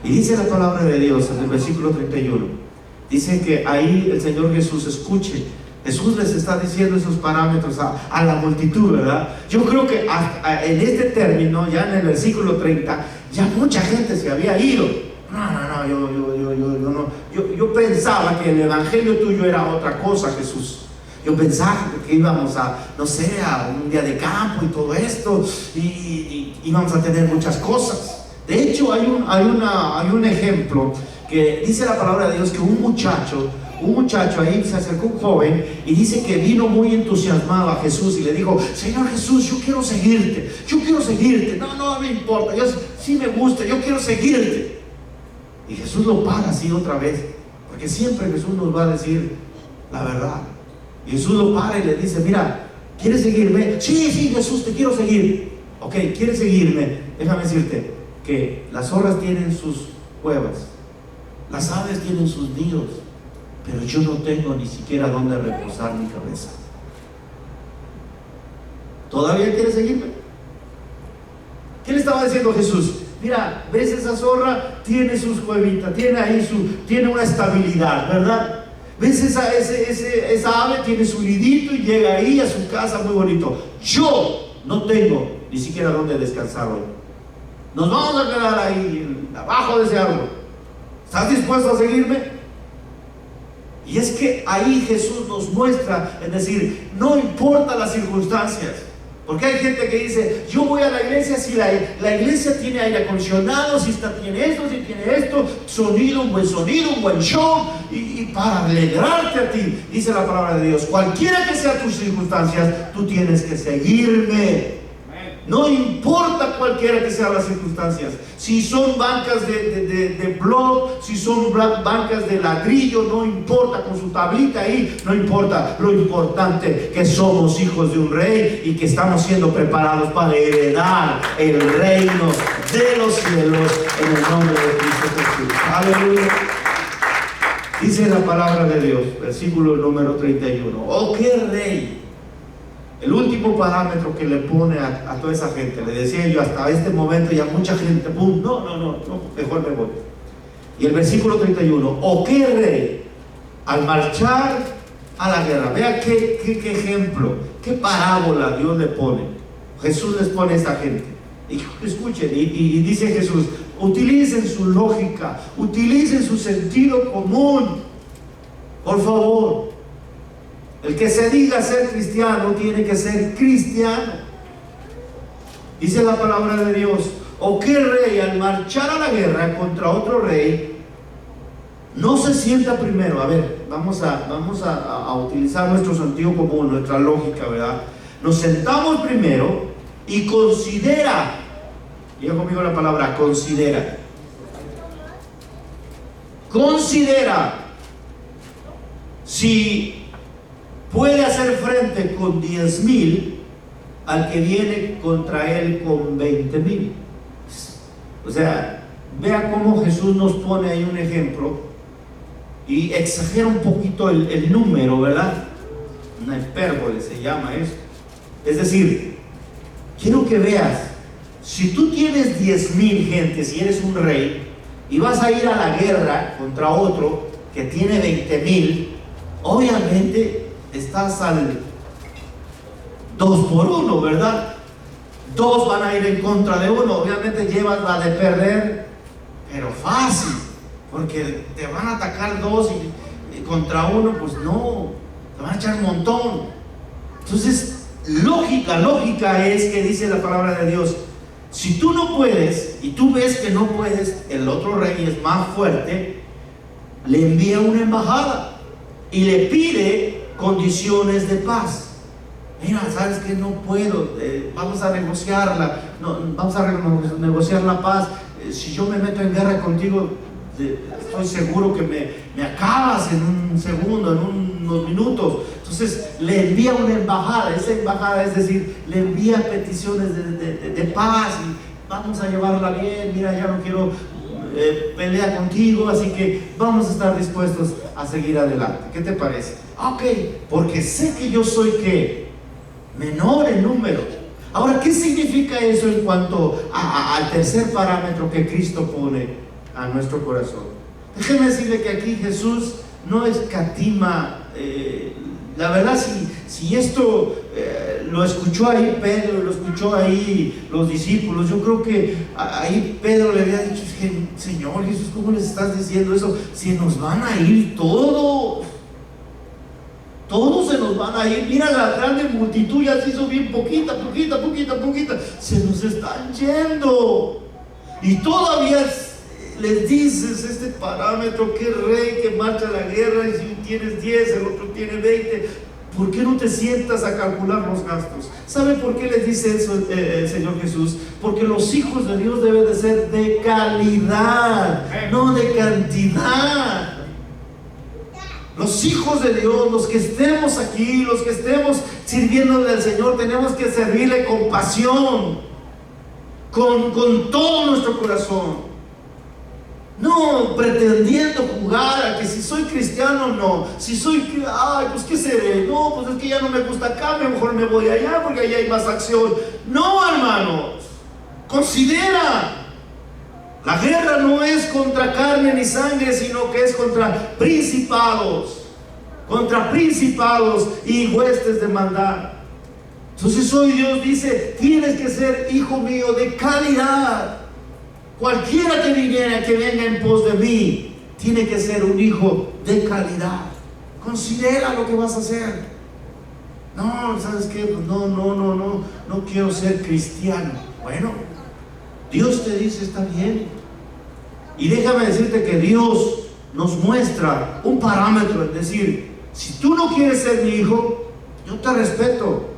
Y dice la palabra de Dios en el versículo 31, dice que ahí el Señor Jesús, escuche, Jesús les está diciendo esos parámetros a la multitud, ¿verdad? Yo creo que en este término, ya en el versículo 30, ya mucha gente se había ido. Yo pensaba que el evangelio tuyo era otra cosa, Jesús. Yo pensaba que íbamos a un día de campo y todo esto, y íbamos a tener muchas cosas. De hecho, hay un ejemplo que dice la palabra de Dios, que un muchacho ahí se acercó, un joven, y dice que vino muy entusiasmado a Jesús y le dijo, Señor Jesús, yo quiero seguirte, no me importa, sí me gusta, yo quiero seguirte. Y Jesús lo para así otra vez, porque siempre Jesús nos va a decir la verdad. Y Jesús lo para y le dice, mira, ¿quieres seguirme? Sí, Jesús, te quiero seguir. Ok, ¿quieres seguirme? Déjame decirte que las zorras tienen sus cuevas, las aves tienen sus nidos, pero yo no tengo ni siquiera dónde reposar mi cabeza. ¿Todavía quieres seguirme? ¿Qué le estaba diciendo Jesús? Mira, ¿ves esa zorra? Tiene sus cuevitas, tiene una estabilidad, ¿verdad? ¿Ves esa ave? Tiene su nidito y llega ahí a su casa muy bonito. Yo no tengo ni siquiera dónde descansar hoy. Nos vamos a quedar ahí, abajo de ese árbol. ¿Estás dispuesto a seguirme? Y es que ahí Jesús nos muestra, es decir, no importa las circunstancias. Porque hay gente que dice, yo voy a la iglesia si la iglesia tiene aire acondicionado, si tiene esto, sonido, un buen show, y para alegrarte a ti, dice la palabra de Dios, cualquiera que sean tus circunstancias, tú tienes que seguirme. No importa cualquiera que sean las circunstancias, si son bancas de blog, si son bancas de ladrillo, no importa, con su tablita ahí, no importa. Lo importante que somos hijos de un rey y que estamos siendo preparados para heredar el reino de los cielos en el nombre de Cristo Jesús. Aleluya. Dice la palabra de Dios, versículo número 31. Oh, qué rey. El último parámetro que le pone a toda esa gente, le decía yo, hasta este momento ya mucha gente, no, mejor me voy. Y el versículo 31, ¿o qué rey al marchar a la guerra? Vea qué ejemplo, qué parábola Dios le pone. Jesús les pone a esta gente. Y escuchen, y dice Jesús, utilicen su lógica, utilicen su sentido común, por favor. El que se diga ser cristiano tiene que ser cristiano. Dice la palabra de Dios, ¿o qué rey al marchar a la guerra contra otro rey no se sienta primero? A ver, vamos a utilizar nuestro sentido común, nuestra lógica, ¿verdad? Nos sentamos primero y considera, diga conmigo la palabra, considera si puede hacer frente con 10,000 al que viene contra él con 20,000. O sea, vea cómo Jesús nos pone ahí un ejemplo y exagera un poquito el número, ¿verdad? Una hipérbole se llama eso. Es decir, quiero que veas, si tú tienes 10,000 gentes y eres un rey y vas a ir a la guerra contra otro que tiene 20,000, obviamente estás al 2 por 1, ¿verdad? 2 van a ir en contra de uno, obviamente llevas la de perder, pero fácil, porque te van a atacar 2 y contra uno, pues no, te van a echar un montón. Entonces, lógica es que dice la palabra de Dios, si tú no puedes y tú ves que no puedes, el otro rey es más fuerte, le envía una embajada y le pide condiciones de paz. Mira, sabes que no puedo, vamos a negociarla, no, vamos a negociar la paz. Si yo me meto en guerra contigo, estoy seguro que me acabas en un segundo, en unos minutos. Entonces le envía una embajada, esa embajada es decir, le envía peticiones de paz y vamos a llevarla bien. Mira, ya no quiero pelear contigo, así que vamos a estar dispuestos a seguir adelante. ¿Qué te parece? Ok, porque sé que yo soy ¿qué? Menor en número. Ahora, ¿qué significa eso en cuanto al tercer parámetro que Cristo pone a nuestro corazón? Déjeme decirle que aquí Jesús no escatima. La verdad, si esto lo escuchó ahí Pedro, lo escuchó ahí los discípulos, yo creo que ahí Pedro le había dicho: Señor Jesús, ¿cómo les estás diciendo eso? Si nos van a ir todos se nos van a ir. Mira, la grande multitud ya se hizo bien poquita, se nos están yendo. Y todavía les dices este parámetro: que rey que marcha a la guerra, y si tienes 10, el otro tiene 20, ¿por qué no te sientas a calcular los gastos? ¿Sabe por qué les dice eso el Señor Jesús? Porque los hijos de Dios deben de ser de calidad, no de cantidad. Los hijos de Dios, los que estemos aquí, los que estemos sirviéndole al Señor, tenemos que servirle con pasión, con todo nuestro corazón, no pretendiendo jugar a que si soy cristiano, no, si soy, pues qué seré, no, pues es que ya no me gusta acá, mejor me voy allá porque allá hay más acción. No, hermanos, considera. La guerra no es contra carne ni sangre, sino que es contra principados y huestes de maldad. Entonces hoy Dios dice: tienes que ser, hijo mío, de calidad. Cualquiera que venga en pos de mí, tiene que ser un hijo de calidad. Considera lo que vas a hacer. No, ¿sabes qué? Pues no quiero ser cristiano. Bueno, Dios te dice: está bien. Y déjame decirte que Dios nos muestra un parámetro, es decir, si tú no quieres ser mi hijo, yo te respeto,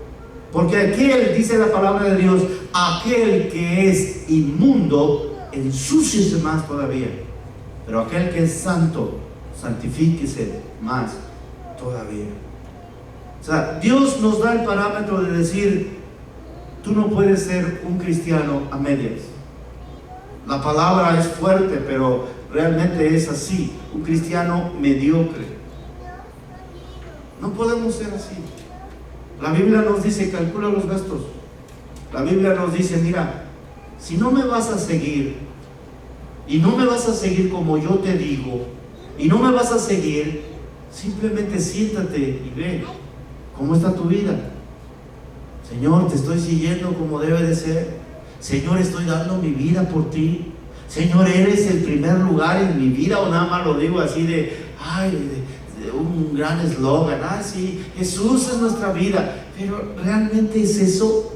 porque aquel, dice la palabra de Dios, aquel que es inmundo, ensúciese más todavía, pero aquel que es santo, santifíquese más todavía. O sea, Dios nos da el parámetro de decir: tú no puedes ser un cristiano a medias. La palabra es fuerte, pero realmente es así. Un cristiano mediocre. No podemos ser así. La Biblia nos dice: calcula los gastos. La Biblia nos dice: mira, si no me vas a seguir, y no me vas a seguir como yo te digo, y no me vas a seguir, simplemente siéntate y ve cómo está tu vida. Señor, te estoy siguiendo como debe de ser. Señor, estoy dando mi vida por ti. Señor, eres el primer lugar en mi vida. O nada más lo digo así de un gran eslogan: sí, Jesús es nuestra vida. Pero ¿realmente es eso?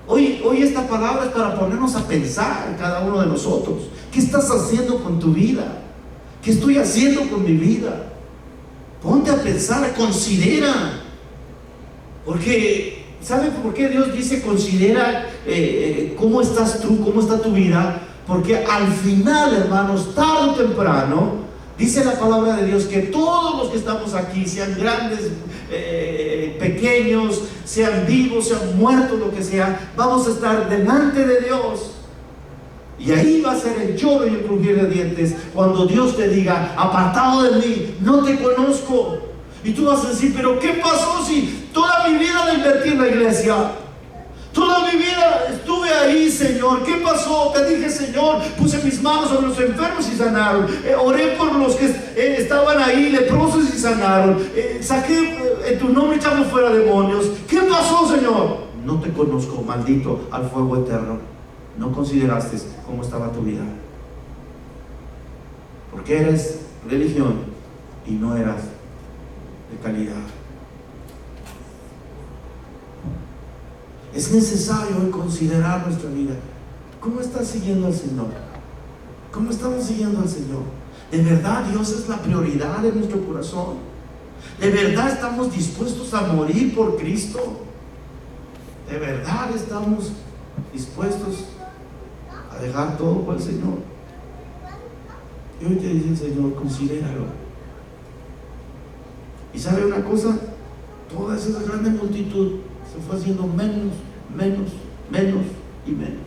Hoy esta palabra es para ponernos a pensar, cada uno de nosotros. ¿Qué estás haciendo con tu vida? ¿Qué estoy haciendo con mi vida? Ponte a pensar, considera. Porque ¿sabe por qué Dios dice considera cómo estás tú, cómo está tu vida? Porque al final, hermanos, tarde o temprano, dice la palabra de Dios que todos los que estamos aquí, sean grandes, pequeños, sean vivos, sean muertos, lo que sea, vamos a estar delante de Dios. Y ahí va a ser el lloro y el crujir de dientes cuando Dios te diga: apartado de mí, no te conozco. Y tú vas a decir: pero ¿qué pasó si toda mi vida la invertí en la iglesia? Toda mi vida estuve ahí, Señor. ¿Qué pasó? Te dije, Señor, puse mis manos sobre los enfermos y sanaron. Oré por los que estaban ahí, leprosos, y sanaron. Saqué en tu nombre, echamos fuera demonios. ¿Qué pasó, Señor? No te conozco, maldito al fuego eterno. No consideraste cómo estaba tu vida, porque eres religión y no eras de calidad. Es necesario hoy considerar nuestra vida. ¿Cómo estás siguiendo al Señor? ¿Cómo estamos siguiendo al Señor? ¿De verdad Dios es la prioridad de nuestro corazón? ¿De verdad estamos dispuestos a morir por Cristo? ¿De verdad estamos dispuestos a dejar todo por el Señor? Y hoy te dice el Señor, considéralo. ¿Y sabe una cosa? Toda esa grande multitud se fue haciendo menos y menos,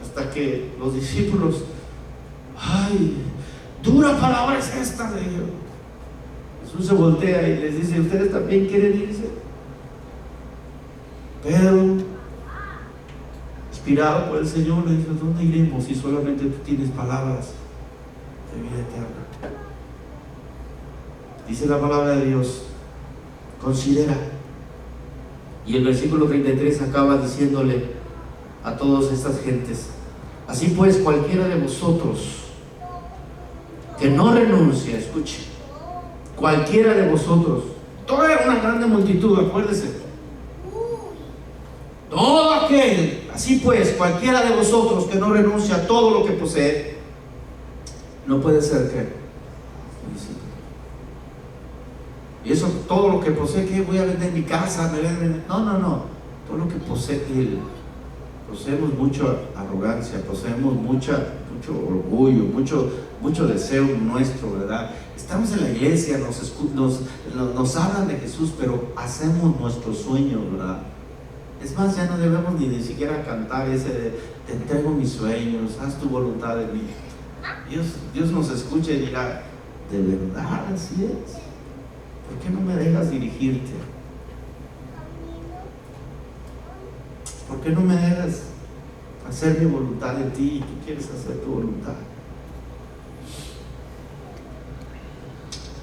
hasta que los discípulos, ay, dura palabra es esta de ellos. Jesús se voltea y les dice, ¿ustedes también quieren irse? Pedro, inspirado por el Señor, le dice, ¿dónde iremos si solamente tú tienes palabras de vida eterna? Dice la palabra de Dios, considera. Y el versículo 33 acaba diciéndole a todas estas gentes, así pues cualquiera de vosotros que no renuncia, escuche, cualquiera de vosotros, toda era una grande multitud, acuérdese, todo aquel, así pues cualquiera de vosotros que no renuncia a todo lo que posee, no puede ser que y eso, todo lo que posee, que voy a vender mi casa, no, todo lo que posee él. Poseemos mucha arrogancia, poseemos mucho orgullo, mucho deseo nuestro, ¿verdad? Estamos en la iglesia, nos hablan de Jesús, pero hacemos nuestros sueños, ¿verdad? Es más, ya no debemos ni siquiera cantar ese de, te entrego mis sueños, haz tu voluntad en mí. Dios nos escucha y dirá, ¿de verdad así es? ¿Por qué no me dejas dirigirte? ¿Por qué no me dejas hacer mi voluntad en ti y tú quieres hacer tu voluntad?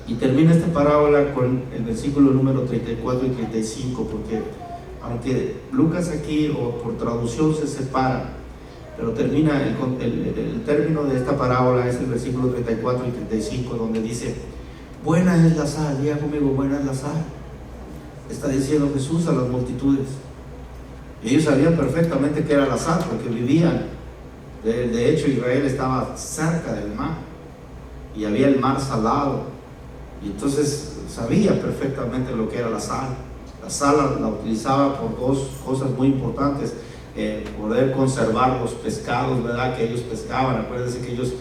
Y termina esta parábola con el versículo número 34 y 35, porque aunque Lucas aquí o por traducción se separa, pero termina el término de esta parábola es el versículo 34 y 35, donde dice, buena es la sal, diga conmigo, buena es la sal. Está diciendo Jesús a las multitudes. Ellos sabían perfectamente que era la sal, porque vivían. De hecho, Israel estaba cerca del mar y había el mar salado. Y entonces sabía perfectamente lo que era la sal. La sal la utilizaba por dos cosas muy importantes. Poder conservar los pescados, ¿verdad? Que ellos pescaban. Acuérdense que ellos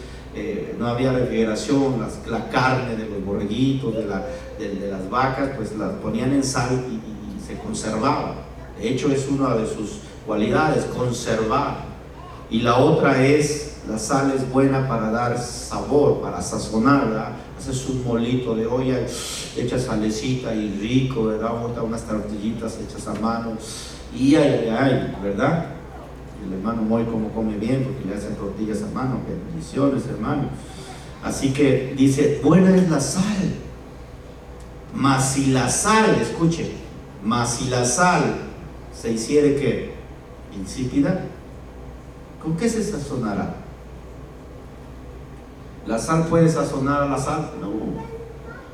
no había refrigeración, la carne de los borreguitos, de las vacas, pues las ponían en sal y se conservaba. De hecho, es una de sus cualidades, conservar. Y la otra es, la sal es buena para dar sabor, para sazonar, ¿verdad? Haces un molito de olla, echas salecita y rico, ¿verdad? Bota unas tortillitas hechas a mano y ay, ¿verdad? El hermano Moy como come bien porque le hacen tortillas a mano, que bendiciones, hermano. Así que dice, buena es la sal, mas si la sal, escuche, mas si la sal se hiciere ¿qué? Insípida, ¿con qué se sazonará? ¿La sal puede sazonar a la sal? No.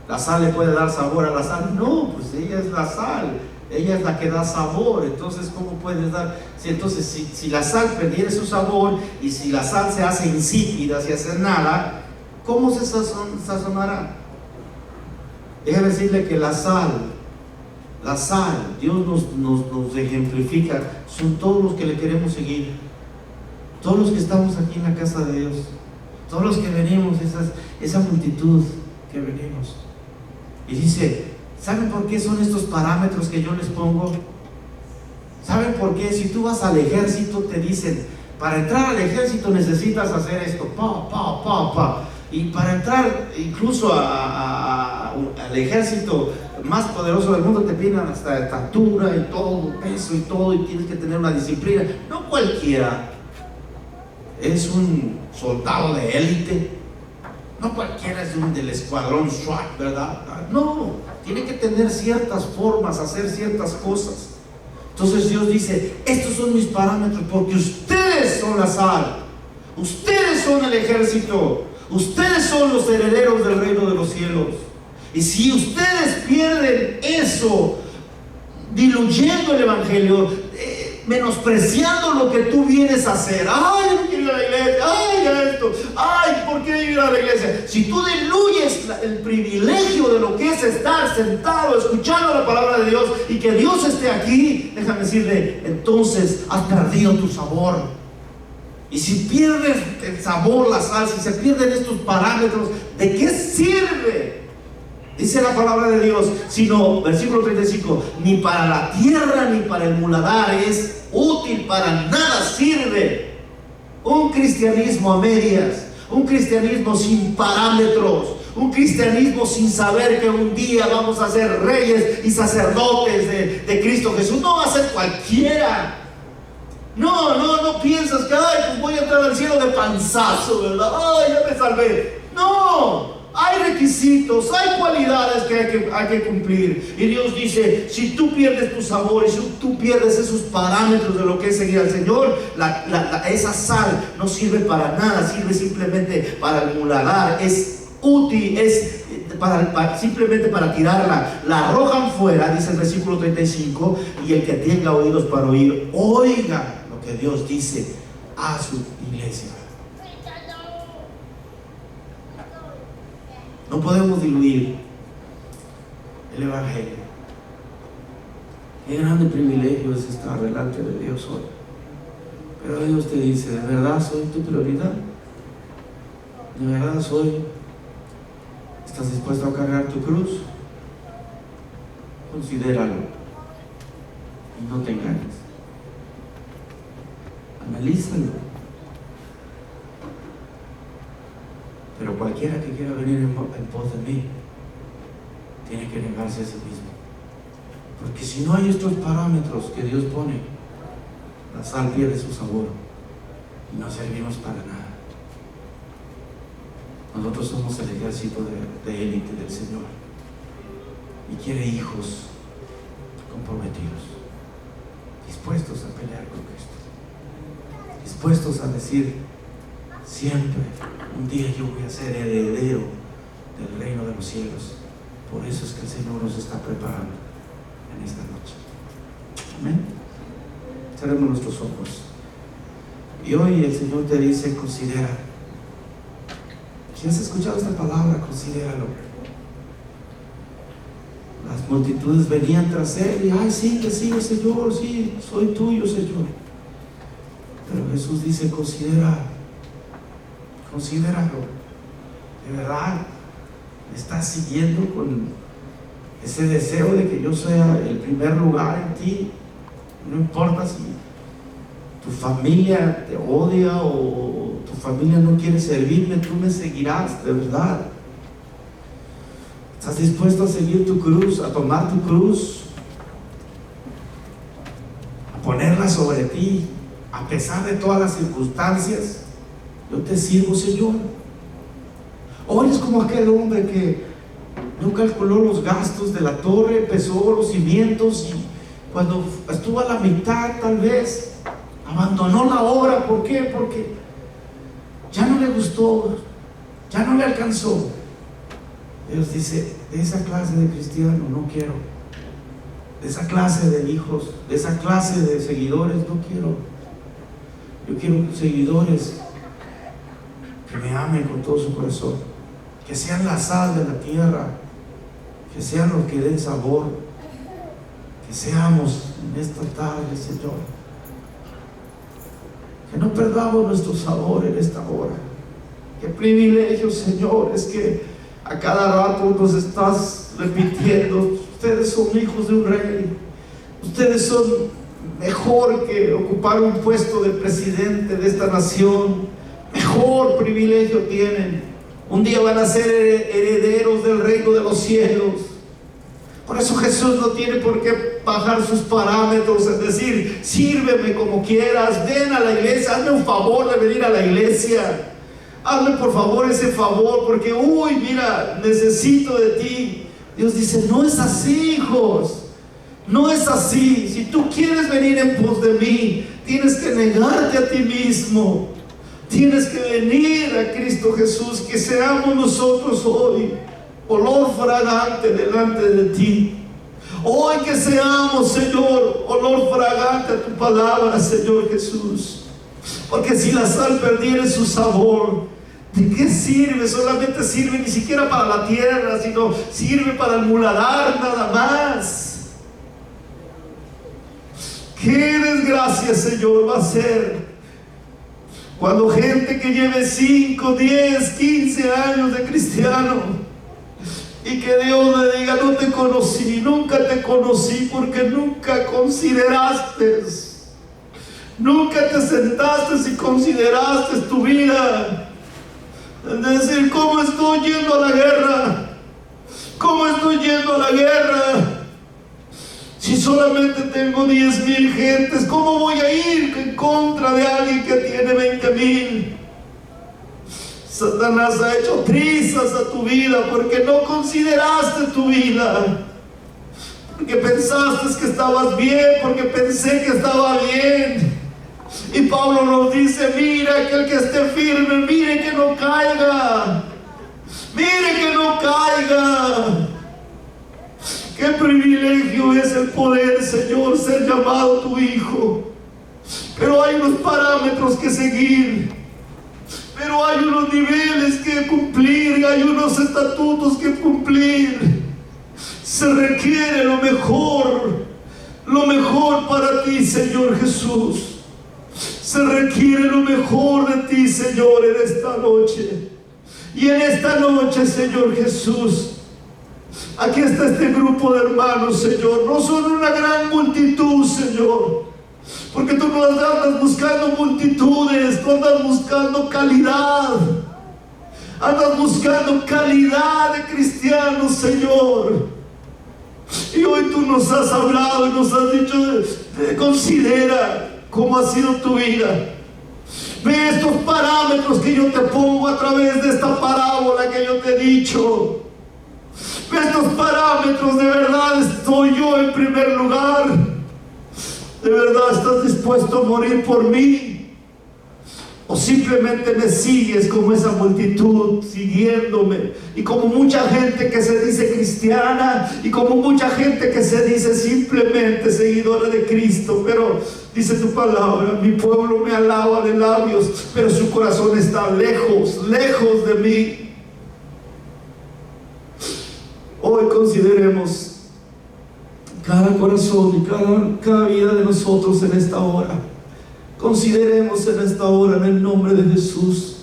¿La sal le puede dar sabor a la sal? No, pues ella es la sal. Ella es la que da sabor. Entonces, ¿cómo puedes dar? Entonces, si la sal perdiera su sabor y si la sal se hace insípida, sin hacer nada, ¿cómo se sazonará? Déjame decirle que la sal, Dios nos ejemplifica, son todos los que le queremos seguir, todos los que estamos aquí en la casa de Dios, todos los que venimos, esa multitud que venimos. Y dice, ¿saben por qué son estos parámetros que yo les pongo? ¿Saben por qué? Si tú vas al ejército te dicen, para entrar al ejército necesitas hacer esto, y para entrar incluso al ejército más poderoso del mundo te piden hasta estatura y todo, peso y todo, y tienes que tener una disciplina. No cualquiera es un soldado de élite, no cualquiera es del escuadrón SWAT, ¿verdad? No, tiene que tener ciertas formas, hacer ciertas cosas. Entonces Dios dice, estos son mis parámetros, porque ustedes son la sal, ustedes son el ejército, ustedes son los herederos del reino de los cielos. Y si ustedes pierden eso, diluyendo el evangelio, menospreciando lo que tú vienes a hacer, ay, no quiero ir a la iglesia, ay, esto, ay, ¿por qué ir a la iglesia? Si tú diluyes el privilegio de lo que es estar sentado escuchando la palabra de Dios y que Dios esté aquí, déjame decirle, entonces has perdido tu sabor. Y si pierdes el sabor, la sal, si se pierden estos parámetros, ¿de qué sirve? Dice la palabra de Dios, sino, versículo 35, ni para la tierra ni para el muladar es útil, para nada sirve. Un cristianismo a medias, un cristianismo sin parámetros, un cristianismo sin saber que un día vamos a ser reyes y sacerdotes de Cristo Jesús. No va a ser cualquiera. No piensas que, ay, pues voy a entrar al cielo de panzazo, ¿verdad? Ay, ya me salvé. No. Hay requisitos, hay cualidades que hay que cumplir. Y Dios dice, si tú pierdes tu sabor y si tú pierdes esos parámetros de lo que es seguir al Señor, esa sal no sirve para nada, sirve simplemente para el muladar. Es útil, es simplemente para tirarla. La arrojan fuera, dice el versículo 35, y el que tenga oídos para oír, oiga lo que Dios dice a su iglesia. No podemos diluir el evangelio. Qué grande privilegio es estar delante de Dios hoy. Pero Dios te dice, ¿de verdad soy tu prioridad? ¿De verdad estás dispuesto a cargar tu cruz? Considéralo y no te engañes. Analízalo. Pero cualquiera que quiera venir en pos de mí tiene que negarse a sí mismo, porque si no hay estos parámetros que Dios pone, la sal pierde su sabor y no servimos para nada. Nosotros somos el ejército de élite del Señor y quiere hijos comprometidos, dispuestos a pelear con Cristo, dispuestos a decir siempre, un día yo voy a ser heredero del reino de los cielos. Por eso es que el Señor nos está preparando en esta noche. Amén. Cerremos nuestros ojos. Y hoy el Señor te dice, considera. Si has escuchado esta palabra, considéralo. Las multitudes venían tras él y, ay, sí, que sigue, Señor, sí, soy tuyo, Señor. Pero Jesús dice, considéralo. De verdad, me estás siguiendo con ese deseo de que yo sea el primer lugar en ti. No importa si tu familia te odia o tu familia no quiere servirme, tú me seguirás, de verdad. ¿Estás dispuesto a seguir tu cruz, a tomar tu cruz, a ponerla sobre ti, a pesar de todas las circunstancias? Yo te sirvo, Señor. O eres como aquel hombre que no calculó los gastos de la torre, pesó los cimientos y cuando estuvo a la mitad tal vez abandonó la obra. ¿Por qué? Porque ya no le gustó, ya no le alcanzó. Dios dice, de esa clase de cristiano no quiero, de esa clase de hijos, de esa clase de seguidores no quiero. Yo quiero seguidores que me amen con todo su corazón, que sean la sal de la tierra, que sean los que den sabor, que seamos en esta tarde, Señor, que no perdamos nuestro sabor en esta hora. Qué privilegio, Señor, es que a cada rato nos estás repitiendo, ustedes son hijos de un rey, ustedes son mejor que ocupar un puesto de presidente de esta nación. Mejor privilegio tienen. Un día van a ser herederos del reino de los cielos. Por eso Jesús no tiene por qué bajar sus parámetros, es decir, sírveme como quieras, ven a la iglesia, hazme un favor de venir a la iglesia. Hazme por favor ese favor, porque uy, mira, necesito de ti. Dios dice, no es así, hijos. No es así. Si tú quieres venir en pos de mí, tienes que negarte a ti mismo. Tienes que venir a Cristo Jesús. Que seamos nosotros hoy olor fragante delante de ti. Hoy que seamos, Señor, olor fragante a tu palabra, Señor Jesús. Porque si la sal perdiere su sabor, ¿de qué sirve? Solamente sirve ni siquiera para la tierra, sino sirve para el muladar nada más. Qué desgracia, Señor, va a ser cuando gente que lleve 5, 10, 15 años de cristiano y que Dios le diga, no te conocí, nunca te conocí, porque nunca consideraste, nunca te sentaste y consideraste tu vida. Es decir, ¿cómo estoy yendo a la guerra? ¿Cómo estoy yendo a la guerra? Si solamente tengo 10,000 gentes, ¿cómo voy a ir en contra de alguien que tiene 20,000? Satanás ha hecho trizas a tu vida porque no consideraste tu vida, porque pensaste que estabas bien, porque pensé que estaba bien. Y Pablo nos dice, mira, aquel que esté firme, mire que no caiga, mire que no caiga. Qué privilegio es el poder, Señor, ser llamado tu hijo. Pero hay unos parámetros que seguir, pero hay unos niveles que cumplir, hay unos estatutos que cumplir. Se requiere lo mejor para ti, Señor Jesús. Se requiere lo mejor de ti, Señor, en esta noche. Y en esta noche, Señor Jesús, aquí está este grupo de hermanos, Señor. No son una gran multitud, Señor, porque tú no andas buscando multitudes, tú andas buscando calidad. Andas buscando calidad de cristianos, Señor. Y hoy tú nos has hablado y nos has dicho, considera cómo ha sido tu vida. Ve estos parámetros que yo te pongo a través de esta parábola que yo te he dicho. Ve estos parámetros, de verdad estoy yo en primer lugar. ¿De verdad estás dispuesto a morir por mí? ¿O simplemente me sigues como esa multitud siguiéndome? Y como mucha gente que se dice cristiana, y como mucha gente que se dice simplemente seguidora de Cristo, pero dice tu palabra, mi pueblo me alaba de labios, pero su corazón está lejos, lejos de mí. Hoy consideremos cada corazón y cada vida de nosotros en esta hora. Consideremos en esta hora, en el nombre de Jesús,